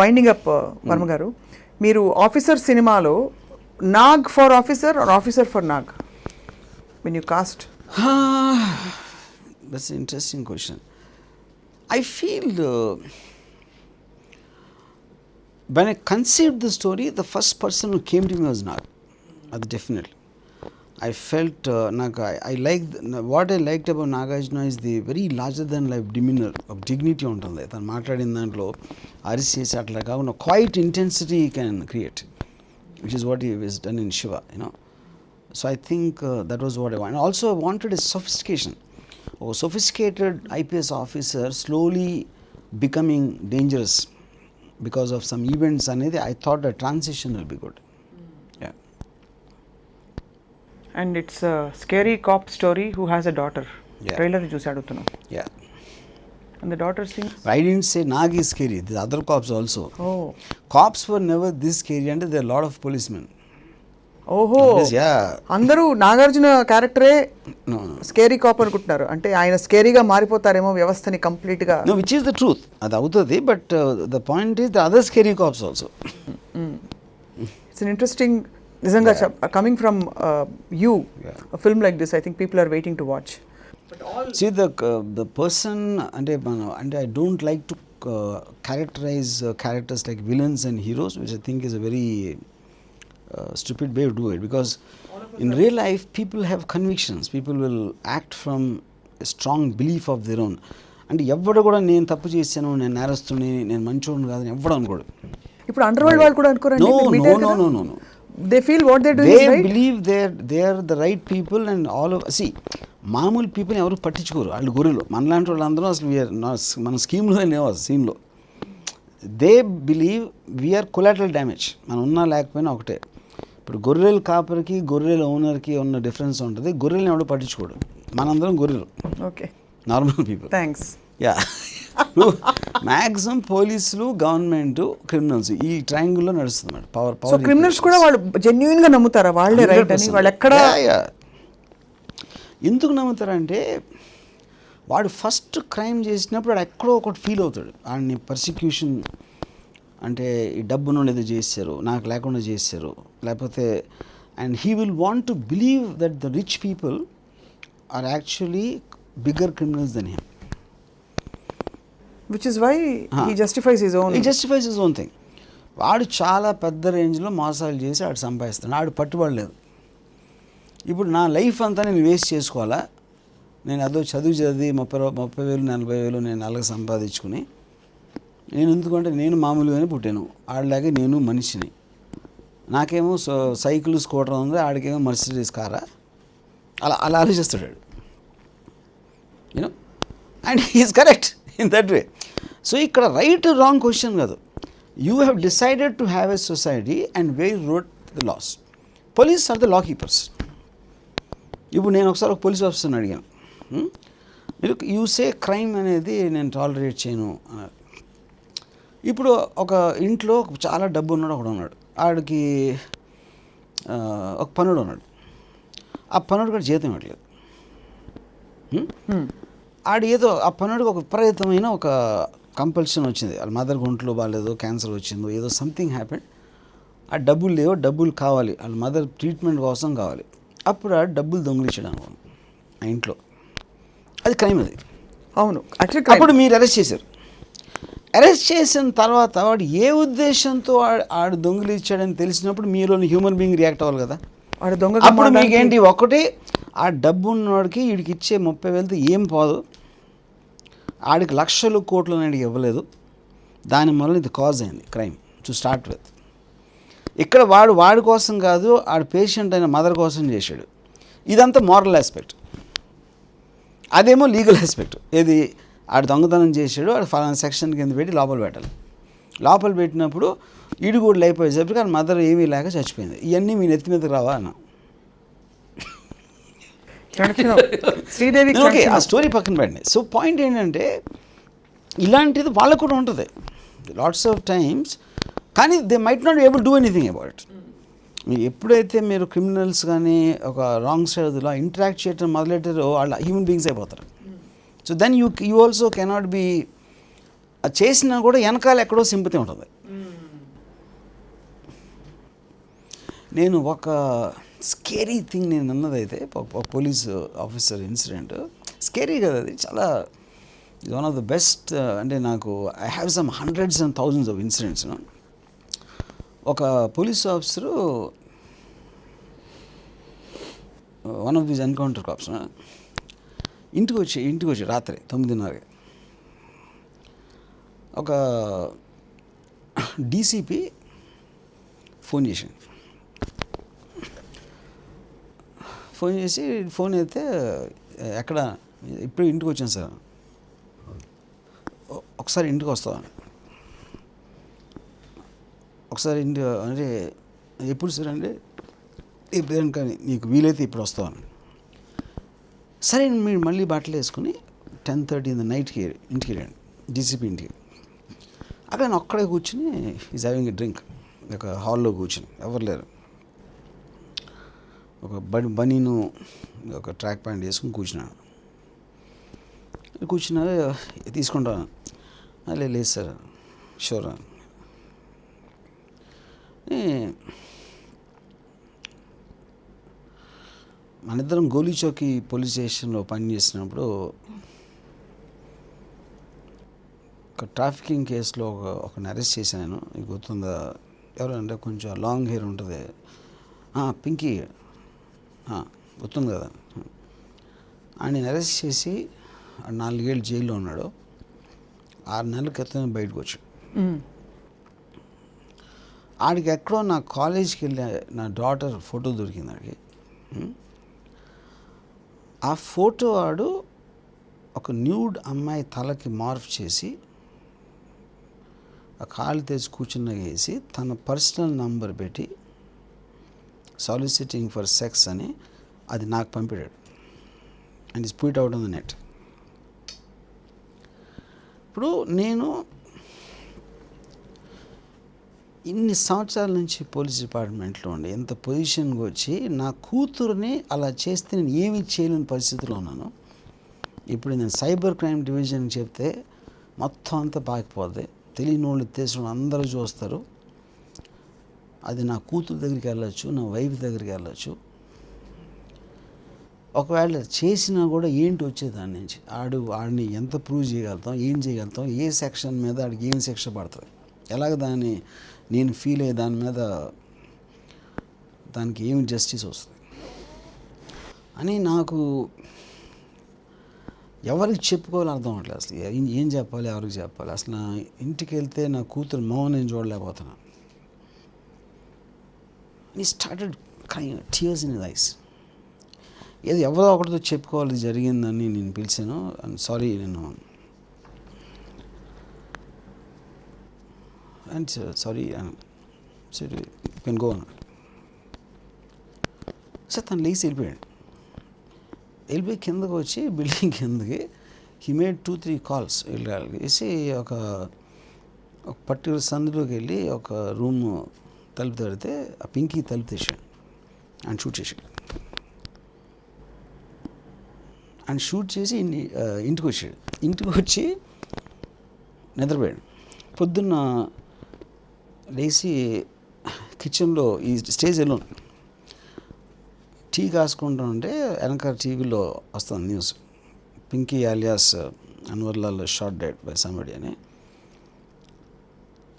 వైండింగ్ అప్ వర్మ గారు, మీరు ఆఫీసర్ సినిమాలో Nag for officer or officer for Nag when you cast? That's interesting question. I feel when I conceived the story, the first person who came to me was Nag. Definitely. I felt I liked what I liked about Nagarjuna is the very larger than life demeanor of dignity ఉంటుంది. తను మాట్లాడిన దాంట్లో అరిసేసి అట్లా కాకుండా quite intensity he can create, which is what he has done in Shiva, you know. So I think that was what I wanted. And also I wanted a sophistication. A sophisticated IPS officer slowly becoming dangerous because of some events అనేది I thought a transition will be good. Yeah. And it's a scary cop story who has a daughter. Yeah. Trailer చూసి అడుగుతున్నాం. Yeah. And the daughter sings. I didn't say Nag is scary. The other cops also. Oh. Cops were never this scary and there are a lot of policemen. ఓహో, Yeah. అందరూ Nagarjuna క్యారెక్టరే No. Scary cap అనుకుంటున్నారు. అంటే ఆయన స్కేరీగా మారిపోతారేమో వ్యవస్థని complete గా. No, which is the truth. అది అవుతుంది. But the point is the other scary cops also. It's an interesting, నిజంగా coming from you, a film like this, I think people are waiting to watch. See, the person అంటే I don't like to characterize characters like villains and heroes, which I think is a very stupid way to do it, because in real life people have convictions. People will act from a strong belief of their own. అంటే ఎవడు కూడా నేను తప్పు చేశాను, నేను నేరస్తుని, నేను మంచోడు కాదని ఎవడు అనుకోడు. ఇప్పుడు అండర్ వరల్డ్ వాళ్ళు కూడా అనుకోరండి. No. They feel what they're doing is right. They believe they are the right people and all of మామూలు పీపుల్ ఎవరు పట్టించుకోరు. వాళ్ళు గొర్రెలు. మనలాంటి వాళ్ళందరూ అసలు మన స్కీమ్లో లేవు, సీన్లో. They believe we are collateral damage. మనం ఉన్నా లేకపోయినా ఒకటే. ఇప్పుడు గొర్రెల కాపరికి గొర్రెల ఓనర్కి ఉన్న డిఫరెన్స్ ఉంటుంది. గొర్రెలను ఎవడో పట్టించుకోడు. మనందరం గొర్రెలు. Okay, normal people. Thanks. Yeah, maximum పోలీసులు, గవర్నమెంట్, క్రిమినల్స్ ఈ ట్రయాంగిల్లో నడుస్తుంది మేడం. పవర్. సో క్రిమినల్స్ కూడా వాళ్ళు జెన్యూన్ గా నమ్ముతారా వాళ్ళే రైట్ అని? వాళ్ళు ఎక్కడ ఎందుకు నమ్ముతారంటే వాడు ఫస్ట్ క్రైమ్ చేసినప్పుడు వాడు ఎక్కడో ఒకటి ఫీల్ అవుతాడు. వాడిని పర్సిక్యూషన్ అంటే ఈ డబ్బును ఏదో చేశారు, నాకు లేకుండా చేశారు, లేకపోతే and he will want to believe that the rich people are actually bigger criminals than him. Which is why he justifies his own. He justifies his own thing. వాడు చాలా పెద్ద రేంజ్లో మోసాలు చేసి ఆడు సంపాదిస్తాడు. ఆడు పట్టుబడలేదు. ఇప్పుడు నా లైఫ్ అంతా నేను వేస్ట్ చేసుకోవాలా? నేను అదో చదువు చదివి 30,000 40,000 నేను నెలకు సంపాదించుకుని, నేను ఎందుకంటే నేను మామూలుగానే పుట్టాను, ఆడలాగే నేను మనిషిని, నాకేమో సైకిల్ స్కూటర్ ఉంది, ఆడికేమో మర్సిడీస్ కారా, అలా ఆలోచిస్తాడు. You know, and he is correct in that way. So ఇక్కడ రైట్ రాంగ్ క్వశ్చన్ కాదు. You have decided to have a society and where wrote the laws. Police are the law keepers. ఇప్పుడు నేను ఒకసారి ఒక పోలీస్ ఆఫీసర్ని అడిగాను, మీరు యూసే క్రైమ్ అనేది నేను టాలరేట్ చేయను అన్నారు. ఇప్పుడు ఒక ఇంట్లో చాలా డబ్బు ఉన్నాడు ఒకడు ఉన్నాడు, ఆడికి ఒక పనుడు ఉన్నాడు, ఆ పనుడు కూడా జీతం ఇవ్వట్లేదు. ఆడు ఏదో ఆ పనుడికి ఒక విపరీతమైన ఒక కంపల్షన్ వచ్చింది, వాళ్ళ మదర్ ఒంట్లో బాగాలేదు, క్యాన్సర్ వచ్చిందో ఏదో సంథింగ్ హ్యాపెండ్, ఆ డబ్బులు లేవో, డబ్బులు కావాలి, వాళ్ళ మదర్ ట్రీట్మెంట్ కోసం కావాలి. అప్పుడు ఆ డబ్బులు దొంగిలించడం ఆ ఇంట్లో, అది క్రైమ్. అది అవును. అప్పుడు మీరు అరెస్ట్ చేశారు. అరెస్ట్ చేసిన తర్వాత వాడు ఏ ఉద్దేశంతో ఆడు దొంగిలించాడని తెలిసినప్పుడు మీలోని హ్యూమన్ బీయింగ్ రియాక్ట్ అవ్వాలి కదా. అప్పుడు మీకేంటి, ఒకటి ఆ డబ్బు ఉన్నవాడికి వీడికి ఇచ్చే 30,000తో ఏం పోదు, ఆడికి లక్షలు కోట్లు అనేది ఇవ్వలేదు, దాని వల్ల ఇది కాజ్ అయింది క్రైమ్ టు స్టార్ట్ విత్. ఇక్కడ వాడి కోసం కాదు, ఆడ పేషెంట్ అయిన మదర్ కోసం చేశాడు. ఇదంతా మోరల్ ఆస్పెక్ట్. అదేమో లీగల్ ఆస్పెక్ట్. ఏది, ఆడు దొంగతనం చేశాడు, ఆడు ఫలానా సెక్షన్ కింద పెట్టి లోపల పెట్టాలి. లోపల పెట్టినప్పుడు ఈడు కూడా అయిపోయేసరికి ఆ మదర్ ఏమీ లేక చచ్చిపోయింది. ఇవన్నీ మీ నెత్తి మీదకి రావా అన్న. ఓకే, ఆ స్టోరీ పక్కన పెట్టండి. సో పాయింట్ ఏంటంటే, ఇలాంటిది వాళ్ళకు కూడా ఉంటుంది లాట్స్ ఆఫ్ టైమ్స్, కానీ they might not able do anything about it. మీరు ఎప్పుడైతే మీరు క్రిమినల్స్ కానీ ఒక రాంగ్ సైడ్లో ఇంటరాక్ట్ చేయడం మొదలెట్టారో వాళ్ళ హ్యూమన్ బీయింగ్స్ అయిపోతారు. So then you also cannot be, అది చేసినా కూడా వెనకాల ఎక్కడో సింపతి ఉంటుంది. నేను ఒక స్కేరీ థింగ్ నేను అన్నదైతే, పోలీస్ ఆఫీసర్ ఇన్సిడెంట్ స్కేరీ కదా, అది చాలా వన్ ఆఫ్ ద బెస్ట్. అంటే నాకు I have some hundreds and thousands of incidents. ఒక police officer, one of these encounter cops, ఇంటికి వచ్చి రాత్రి 9:30 ఒక డీసీపీ ఫోన్ చేసి ఫోన్ అయితే, ఎక్కడ, ఇప్పుడు ఇంటికి వచ్చాను సార్, ఒకసారి ఇంటికి వస్తావా, ఒకసారి ఇంటి అంటే ఎప్పుడు సార్ అంటే, ఇప్పుడు కానీ నీకు వీలైతే ఇప్పుడు వస్తావని. సరే మీరు మళ్ళీ బట్టలు వేసుకుని 10:30 ఇన్ ద నైట్కి ఇంటికి వెళ్ళండి, డీసీపీ ఇంటికి. అక్కడ నేను ఒక్కడే కూర్చుని ఈజ్ హ్యావింగ్ ఎ డ్రింక్, ఒక హాల్లో కూర్చుని, ఎవరు లేరు. ఒక బనీను ఒక ట్రాక్ ప్యాంట్ వేసుకుని కూర్చున్నాను. తీసుకుంటాను. లేదు సార్, షూర్. మనిద్దరం గోలీ చౌకీ పోలీస్ స్టేషన్లో పనిచేసినప్పుడు ఒక ట్రాఫికింగ్ కేసులో ఒకరిని అరెస్ట్ చేశాను. నీకు గుర్తుందా? ఎవరంటే కొంచెం లాంగ్ హెయిర్ ఉంటుంది, పింకీ, గుర్తుంది కదా. ఆయన అరెస్ట్ చేసి 4 ఏళ్ళు జైల్లో ఉన్నాడు. 6 నెలల క్రితం బయటకు వచ్చాడు. ఆడికి ఎక్కడో నా కాలేజీకి వెళ్ళే నా డాటర్ ఫోటో దొరికింది ఆడికి. ఆ ఫోటో వాడు ఒక న్యూడ్ అమ్మాయి తలకి మార్ఫ్ చేసి ఆ కాలు తెచ్చి కూర్చున్న వేసి తన పర్సనల్ నంబర్ పెట్టి సాలిసిటింగ్ ఫర్ సెక్స్ అని అది నాకు పంపాడు. And is put out on the net. ఇప్పుడు నేను ఇన్ని సంవత్సరాల నుంచి పోలీస్ డిపార్ట్మెంట్లో ఉండి ఎంత పొజిషన్కి వచ్చి నా కూతురుని అలా చేస్తే నేను ఏమీ చేయలేని పరిస్థితిలో ఉన్నాను. ఇప్పుడు నేను సైబర్ క్రైమ్ డివిజన్కి చెప్తే మొత్తం అంతా పాకిపోద్ది, తెలియని వాళ్ళు తెలిసిన వాళ్ళు అందరూ చూస్తారు. అది నా కూతురు దగ్గరికి వెళ్ళచ్చు, నా వైఫ్ దగ్గరికి వెళ్ళచ్చు. ఒకవేళ చేసినా కూడా ఏంటి వచ్చే దాని నుంచి, ఆడిని ఎంత ప్రూవ్ చేయగలుగుతాం, ఏం చేయగలుగుతాం, ఏ సెక్షన్ మీద ఆడికి ఏం శిక్ష పడుతుంది, ఎలాగ దాన్ని నేను ఫీల్ అయ్యే దాని మీద దానికి ఏమి జస్టిస్ వస్తుంది. అని నాకు ఎవరికి చెప్పుకోవాలో అర్థం అవ్వట్లేదు. అసలు ఏం చెప్పాలి, ఎవరికి చెప్పాలి. అసలు నా ఇంటికి వెళ్తే నా కూతురు మొహం నేను చూడలేకపోతున్నాను. ఈ started tears in his eyes. ఏదో ఎవరో ఒకటితో చెప్పుకోవాలి జరిగిందని నేను పిలిచాను. అండ్ సారీ నేను అండ్ సారీ సరే యూ కెన్ గో అన్నాడు. సార్ తను లేచి వెళ్ళిపోయాడు. వెళ్ళిపోయి కిందకు వచ్చి బిల్డింగ్ కిందకి హీ మేడ్ 2-3 calls వేసి ఒక పర్టికులర్ సందులోకి వెళ్ళి ఒక రూమ్ తలుపు తడితే ఆ పింకీ తలుపు తీసాడు అండ్ షూట్ చేశాడు. అండ్ షూట్ చేసి ఇంటికి వచ్చాడు. ఇంటికి వచ్చి నిద్రపోయాడు. పొద్దున్న లేచి కిచెన్లో ఈ స్టేజ్ ఎల్లో టీ కాసుకుంటూ ఉంటే వెనక టీవీలో వస్తుంది news, Pinky alias Anwarlal shot dead by somebody అని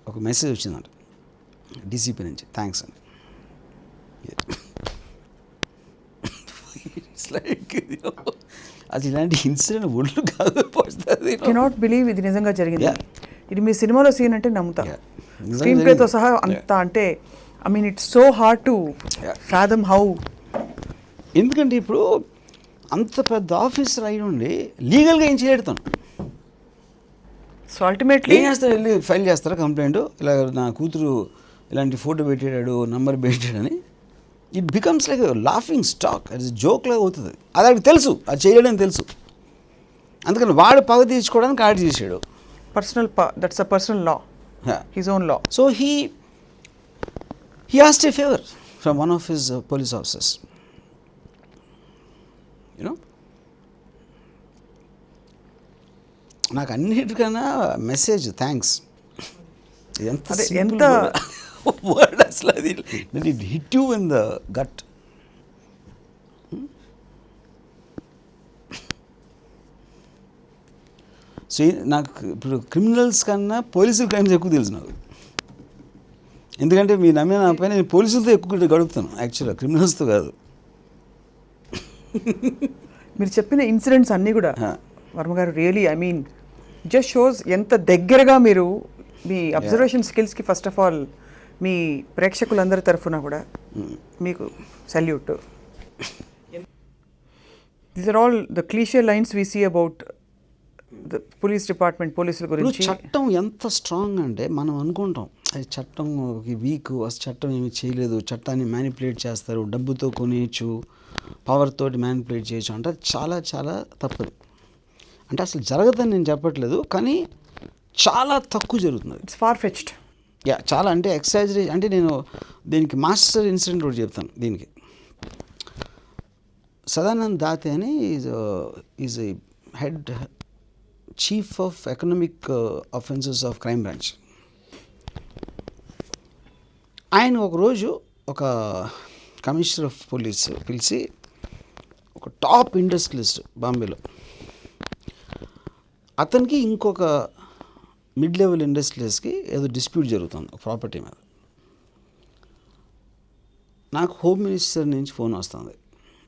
ఒక మెసేజ్ వచ్చిందంట డీసీపీ నుంచి, థ్యాంక్స్ అని. ఇట్స్ లైక్ అది ఇలాంటి ఇన్సిడెంట్ ఒళ్ళు కాదు పడుతుంది. కెనాట్ బిలీవ్ ఇది నిజంగా జరిగింది. ఇది మీ సినిమాలో సీన్ అంటే నమ్ముతా. నిజంగా స్క్రీన్ ప్లేతో సహా అంత అంటే I mean it's so hard to fathom how. ఎందుకంటే ఇప్పుడు అంత పెద్ద ఆఫీసర్ అయి ఉండి లీగల్గా ఏం చేయలేడుతాను. సో అల్టిమేట్లీ ఏం చేస్తారు, వెళ్ళి ఫైల్ చేస్తారా కంప్లైంట్, ఇలా నా కూతురు ఇలాంటి ఫోటో పెట్టాడు, నంబర్ పెట్టాడని. It becomes like laughing stock, అది జోక్ లాగా అవుతుంది. అది ఆడికి తెలుసు, అది చేయలేడని తెలుసు. అందుకని వాడు పగ తీర్చుకోవడానికి ఆడి చేశాడు. Personal that's a personal law, his own law. So he asked a favour from one of his police officers. You know, నాకు అన్నిటికన్నా మెసేజ్ థ్యాంక్స్ ఎంత వర్డ్ అసలు, అది it hit you in the gut. So నాకు ఇప్పుడు క్రిమినల్స్ కన్నా పోలీసుల crimes ఎక్కువ తెలుసు నాకు. ఎందుకంటే మీరు నమ్మిన నా పైన నేను పోలీసులతో ఎక్కువ గడుపుతాను యాక్చువల్గా, క్రిమినల్స్తో కాదు. మీరు చెప్పిన ఇన్సిడెంట్స్ అన్నీ కూడా వర్మ గారు really I mean just shows ఎంత దగ్గరగా మీరు మీ అబ్జర్వేషన్ స్కిల్స్కి ఫస్ట్ ఆఫ్ ఆల్ మీ ప్రేక్షకులందరి తరఫున కూడా మీకు salute. These are all the clichéd lines we see about the police department, పోలీసుల గురించి. చట్టం ఎంత స్ట్రాంగ్ అంటే మనం అనుకుంటాం అది చట్టం వీక్, చట్టం ఏమి చేయలేదు, చట్టాన్ని మ్యానిపులేట్ చేస్తారు, డబ్బుతో కొనేయచ్చు, పవర్ తోటి మ్యానిపులేట్ చేయొచ్చు అంటే చాలా చాలా తప్పదు. అంటే అసలు జరగదని నేను చెప్పట్లేదు, కానీ చాలా తక్కువ జరుగుతుంది. It's far fetched. చాలా అంటే ఎక్సాజరేషన్. అంటే నేను దీనికి మాస్టర్ ఇన్సిడెంట్ ఒకటి చెప్తాను దీనికి. సదానంద్ దాతే అని is a head chief of economic offences of crime branch. ఆయన ఒకరోజు ఒక కమిషనర్ ఆఫ్ పోలీస్ పిలిచి ఒక టాప్ ఇండస్ట్రియలిస్ట్ బాంబేలో, అతనికి ఇంకొక మిడ్ లెవెల్ ఇండస్ట్రియలిస్ట్కి ఏదో డిస్ప్యూట్ జరుగుతుంది ప్రాపర్టీ మీద. నాకు హోమ్ మినిస్టర్ నుంచి ఫోన్ వస్తుంది,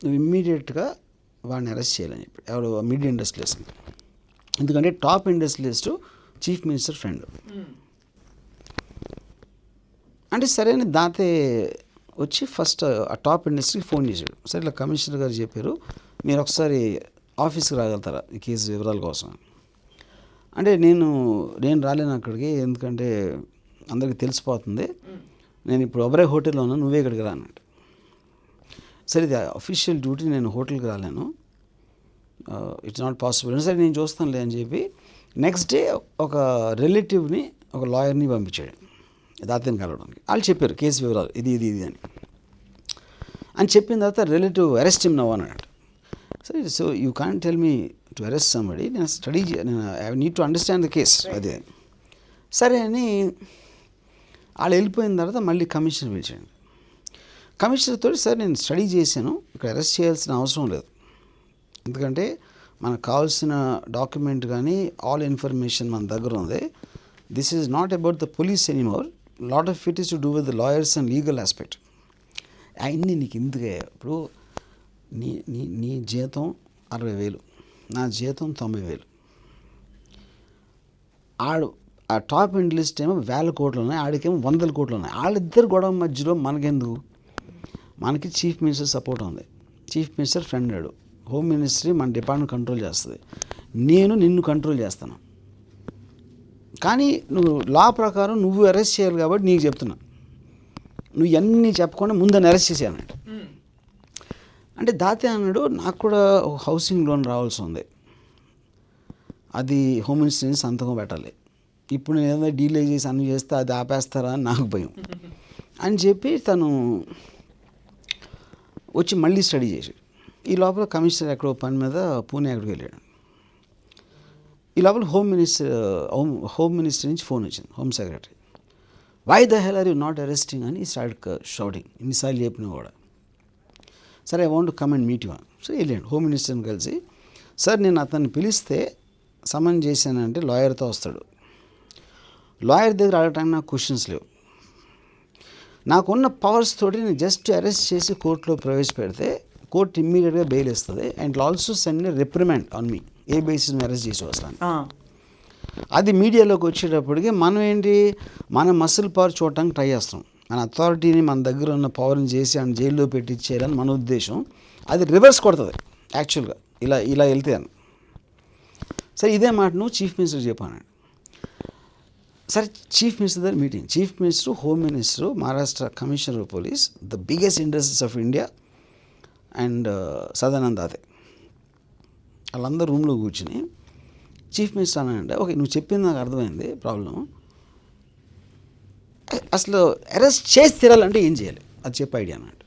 నువ్వు ఇమ్మీడియట్గా వాడిని అరెస్ట్ చేయాలని చెప్పి, ఎవరు మిడ్ ఇండస్ట్రియలిస్ట్. ఎందుకంటే top industrialist chief minister friend. అంటే సరే అని దాతే వచ్చి ఫస్ట్ ఆ టాప్ ఇండస్ట్రీకి ఫోన్ చేశాడు. సరే ఇలా కమిషనర్ గారు చెప్పారు, మీరు ఒకసారి ఆఫీస్కి రాగలుగుతారా ఈ కేసు వివరాల కోసం. అంటే నేను రాలేను అక్కడికి, ఎందుకంటే అందరికీ తెలిసిపోతుంది, నేను ఇప్పుడు ఒబరే హోటల్లో ఉన్నా, నువ్వే ఇక్కడికి రా అన్నట్టు. సరే ఇది అఫీషియల్ డ్యూటీ, నేను హోటల్కి రాలేను, ఇట్స్ నాట్ పాసిబుల్. సరే నేను చూస్తానులే అని చెప్పి నెక్స్ట్ డే ఒక రిలేటివ్ని, ఒక లాయర్ని పంపించాడు దాతని కలవడానికి. వాళ్ళు చెప్పారు కేసు వివరాలు ఇది అని చెప్పిన తర్వాత రిలేటివ్ అరెస్ట్ హిమ్ నౌ అన్నాడు. సరే, so you can't tell me to arrest somebody, నేను study, I need to understand the case. అదే సరే అని వాళ్ళు వెళ్ళిపోయిన తర్వాత మళ్ళీ కమిషనర్ పిలిచాడు. కమిషనర్తో సార్ నేను స్టడీ చేశాను, ఇక్కడ అరెస్ట్ చేయాల్సిన అవసరం లేదు, ఎందుకంటే మనకు కావాల్సిన డాక్యుమెంట్ కానీ ఆల్ ఇన్ఫర్మేషన్ మన దగ్గర ఉంది. This is not about the police anymore, lot of it is to do with the lawyers and legal aspect. అన్నీ నీకు ఎందుకే, ఇప్పుడు నీ జీతం 60,000, నా జీతం 90,000. ఆ టాప్ ఎండ్ లిస్ట్ ఏమో 1,000 కోట్లు ఉన్నాయి, ఆడికేమో 100 కోట్లు ఉన్నాయి. వాళ్ళిద్దరు గొడవ మధ్యలో మనకెందుకు? మనకి చీఫ్ మినిస్టర్ సపోర్ట్ ఉంది, చీఫ్ మినిస్టర్ ఫ్రెండ్ అడు, హోమ్ మినిస్ట్రీ మన డిపార్ట్మెంట్ కంట్రోల్ చేస్తుంది, నేను నిన్ను కంట్రోల్ చేస్తాను. కానీ నువ్వు లా ప్రకారం నువ్వు అరెస్ట్ చేయాలి కాబట్టి నీకు చెప్తున్నా, నువ్వు ఇవన్నీ చెప్పకుండా ముందని అరెస్ట్ చేసేయన్నట్టు. అంటే దాతే అన్నాడు, నాకు కూడా హౌసింగ్ లోన్ రావాల్సి ఉంది, అది హోమ్ మినిస్ట్రీని సంతకం పెట్టాలి, ఇప్పుడు నేను ఏదైనా డీలే చేసి అన్ని చేస్తే అది ఆపేస్తారా అని నాకు భయం అని చెప్పి తను వచ్చి మళ్ళీ స్టడీ చేశాడు. ఈ లోపల కమిషనర్ ఎక్కడో పని మీద పూణే ఎక్కడికి వెళ్ళాడు. ఈ లోపల హోమ్ మినిస్టర్ నుంచి ఫోన్ వచ్చింది, home secretary, why the hell are you not arresting అని స్టార్ట్ షౌటింగ్. ఇన్నిసార్లు చెప్పినా కూడా. సరే, I want to come and meet you అని. సో వెళ్ళాడు హోమ్ మినిస్టర్ని కలిసి, సార్ నేను అతన్ని పిలిస్తే సమన్ చేశానంటే లాయర్తో వస్తాడు, లాయర్ దగ్గర అడగటానికి నాకు క్వశ్చన్స్ లేవు, నాకున్న పవర్స్ తోటి నేను జస్ట్ అరెస్ట్ చేసి కోర్టులో ప్రవేశపెడితే కోర్టు ఇమ్మీడియట్గా బెయిల్ ఇస్తుంది and also send a reprimand on me, ఏ బేసిస్ మీద అరెస్ట్ చేసి వస్తాను. అది మీడియాలోకి వచ్చేటప్పటికి మనం ఏంటి, మన మసిల్ పవర్ చూడటానికి ట్రై చేస్తాం, మన అథారిటీని మన దగ్గర ఉన్న పవర్ని చేసి ఆయన జైల్లో పెట్టించేయాలని మన ఉద్దేశం. అది రివర్స్ కొడుతుంది యాక్చువల్గా, ఇలా వెళ్తే అని. సరే, ఇదే మాట నువ్వు చీఫ్ మినిస్టర్ చెప్పాను. సరే, చీఫ్ మినిస్టర్ దగ్గర meeting, chief minister, home minister, Maharashtra commissioner of police, the biggest industries of India and Sadanand Date, వాళ్ళందరూ రూమ్లో కూర్చుని చీఫ్ మినిస్టర్ అన్నాడంటే, ఓకే నువ్వు చెప్పింది నాకు అర్థమైంది ప్రాబ్లం, అసలు అరెస్ట్ చేసి తీరాలంటే ఏం చేయాలి అది చెప్పి ఐడియా అన్నట్టు.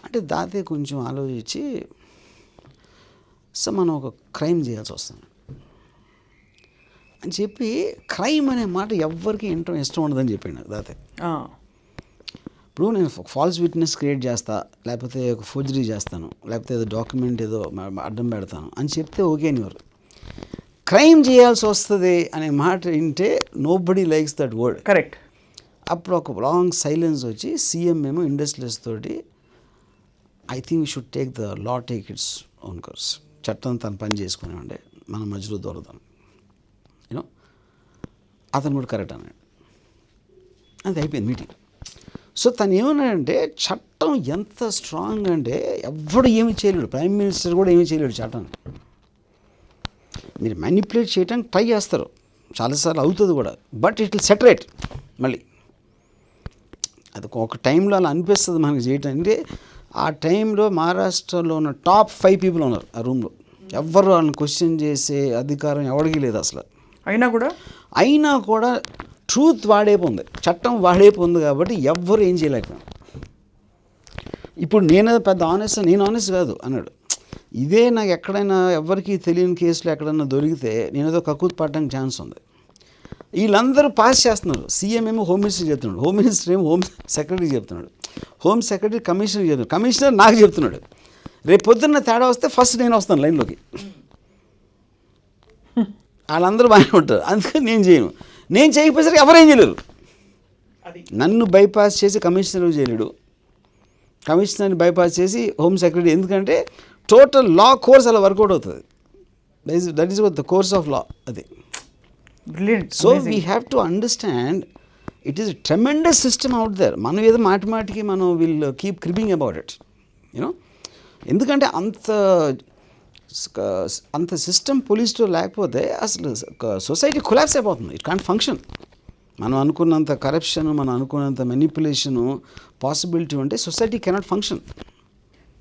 అంటే దాతే కొంచెం ఆలోచించి, సో మనం ఒక క్రైమ్ చేయాల్సి వస్తుంది అని చెప్పి, క్రైమ్ అనే మాట ఎవ్వరికి ఇష్టం ఉండదని చెప్పాడు నాకు దాతే. ఇప్పుడు నేను ఫాల్స్ విట్నెస్ క్రియేట్ చేస్తా, లేకపోతే ఒక ఫోర్జరీ చేస్తాను, లేకపోతే ఏదో డాక్యుమెంట్ ఏదో అడ్డం పెడతాను అని చెప్తే ఓకే అనేవారు. క్రైమ్ చేయాల్సి వస్తుంది అనే మాట వింటే nobody likes that word. Correct. అప్పుడు ఒక లాంగ్ సైలెన్స్ వచ్చి సీఎం ఏమో ఇండస్ట్రియల్స్ తోటి, I think we should take the law take its own course, చట్టం తను పని చేసుకునేవండే, మన మధ్యలో దొరదాం, యూనో. అతను కూడా కరెక్ట్ అన్నాడు. అది అయిపోయింది మీటింగ్. సో తను ఏమన్నాడంటే, చట్టం ఎంత స్ట్రాంగ్ అంటే ఎవడు ఏమి చేయలేడు, ప్రైమ్ మినిస్టర్ కూడా ఏమీ చేయలేడు చట్టాన్ని. మీరు మ్యానిపులేట్ చేయడానికి ట్రై చేస్తారు, చాలాసార్లు అవుతుంది కూడా, బట్ ఇట్ విల్ సెటరేట్ మళ్ళీ. అది ఒక టైంలో అలా అనిపిస్తుంది మనకి చేయటం. అంటే ఆ టైంలో మహారాష్ట్రలో ఉన్న టాప్ 5 పీపుల్ ఉన్నారు ఆ రూమ్లో, ఎవ్వరు వాళ్ళని క్వశ్చన్ చేసే అధికారం ఎవరికి లేదు అసలు. అయినా కూడా ట్రూత్ వాడేపు ఉంది, చట్టం వాడేపు ఉంది కాబట్టి ఎవ్వరు ఏం చేయలేకపోయాం. ఇప్పుడు నేనేదో పెద్ద నేను ఆనెస్ట్ కాదు అన్నాడు. ఇదే నాకు ఎక్కడైనా ఎవరికి తెలియని కేసులో ఎక్కడైనా దొరికితే నేనేదో కక్కుతు పడడానికి ఛాన్స్ ఉంది. వీళ్ళందరూ పాస్ చేస్తున్నారు. సీఎం ఏమో హోమ్ మినిస్టర్ చెప్తున్నాడు, హోమ్ మినిస్టర్ ఏమో హోమ్ సెక్రటరీ చెప్తున్నాడు, హోమ్ సెక్రటరీ కమిషనర్ చెప్తున్నాడు, కమిషనర్ నాకు చెప్తున్నాడు. రేపు పొద్దున్న తేడా వస్తే ఫస్ట్ నేను వస్తాను లైన్లోకి. వాళ్ళందరూ బాగానే ఉంటారు, అందుకని నేను చేయను. నేను చేయకపోయేసరికి ఎవరేం చేయలేరు. నన్ను బైపాస్ చేసి కమిషనర్ చేయలేడు, కమిషనర్ని బైపాస్ చేసి హోమ్ సెక్రటరీ. ఎందుకంటే టోటల్ లా కోర్స్ అలా వర్కౌట్ అవుతుంది. That is the course of law. అది brilliant. So we have to understand it is a tremendous system out there. మనం ఏదో మాటికి మనం will keep cribbing about it, you know. ఎందుకంటే అంత సిస్టమ్ పోలీస్లో లేకపోతే అసలు సొసైటీ కొలాప్స్ అయిపోతుంది. It can't function. మనం అనుకున్నంత కరప్షన్, మనం అనుకున్నంత మెనిపులేషను పాసిబిలిటీ ఉంటే సొసైటీ కెనాట్ ఫంక్షన్.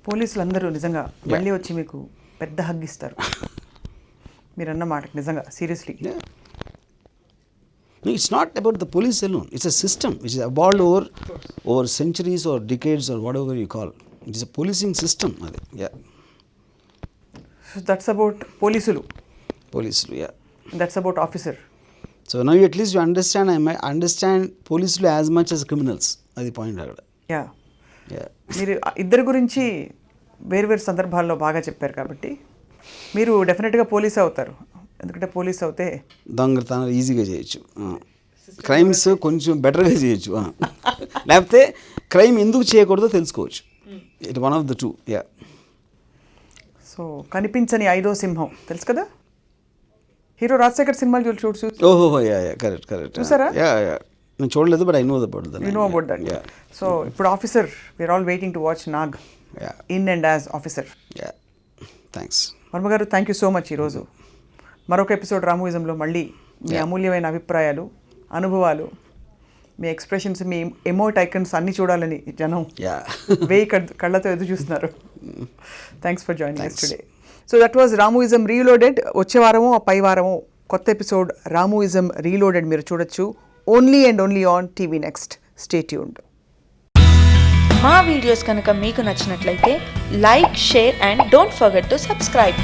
పోలీసులు అందరూ నిజంగా మళ్ళీ వచ్చి మీకు పెద్ద హగ్ ఇస్తారు మీరు అన్న మాటకి, నిజంగా seriously. It's not about the police alone. It's a system which is evolved over centuries or decades or whatever you call. It is a policing system. Yeah. So that's about పోలీసులు. Yeah. That's about officer. So now at least you understand పోలీసులు as much as criminals. అది point అక్కడ. Yeah. మీరు ఇద్దరి గురించి వేరు సందర్భాల్లో బాగా చెప్పారు కాబట్టి మీరు డెఫినెట్గా పోలీస్ అవుతారు. ఎందుకంటే పోలీస్ అవుతే దొంగతనం ఈజీగా చేయొచ్చు, క్రైమ్స్ కొంచెం బెటర్గా చేయొచ్చు, లేకపోతే క్రైమ్ ఎందుకు చేయకూడదో తెలుసుకోవచ్చు. It one of the two. Yeah. So కనిపించని ఐదో సింహం తెలుసు కదా, హీరో రాజశేఖర్ సినిమాలు చూసి ఓహో, యా యా, కరెక్ట్ కరెక్ట్. చూసారా? యా యా, నేను చూడలేదు, but I know about that. You know about that. So ఇప్పుడు officer, we are all waiting to watch Nag in and as officer. Ya, thanks Varma గారు, థ్యాంక్ యూ సో మచ్. ఈరోజు మరొక episode రామూయిజంలో మళ్ళీ మీ అమూల్యమైన అభిప్రాయాలు, అనుభవాలు, మీ ఎక్స్ప్రెషన్స్, మీ ఎమోట్ ఐకన్స్ అన్నీ చూడాలని జనం వేయి కళ్ళతో ఎదురు చూస్తున్నారు. Thanks for joining us today. So that was Ramuism reloaded. వచ్చే వారము పై వారము కొత్త ఎపిసోడ్ రామూయిజం రీలోడెడ్ మీరు చూడొచ్చు only and only on TV next. Stay tuned. మా వీడియోస్ కనుక మీకు నచ్చినట్లయితే like, share and don't forget to subscribe.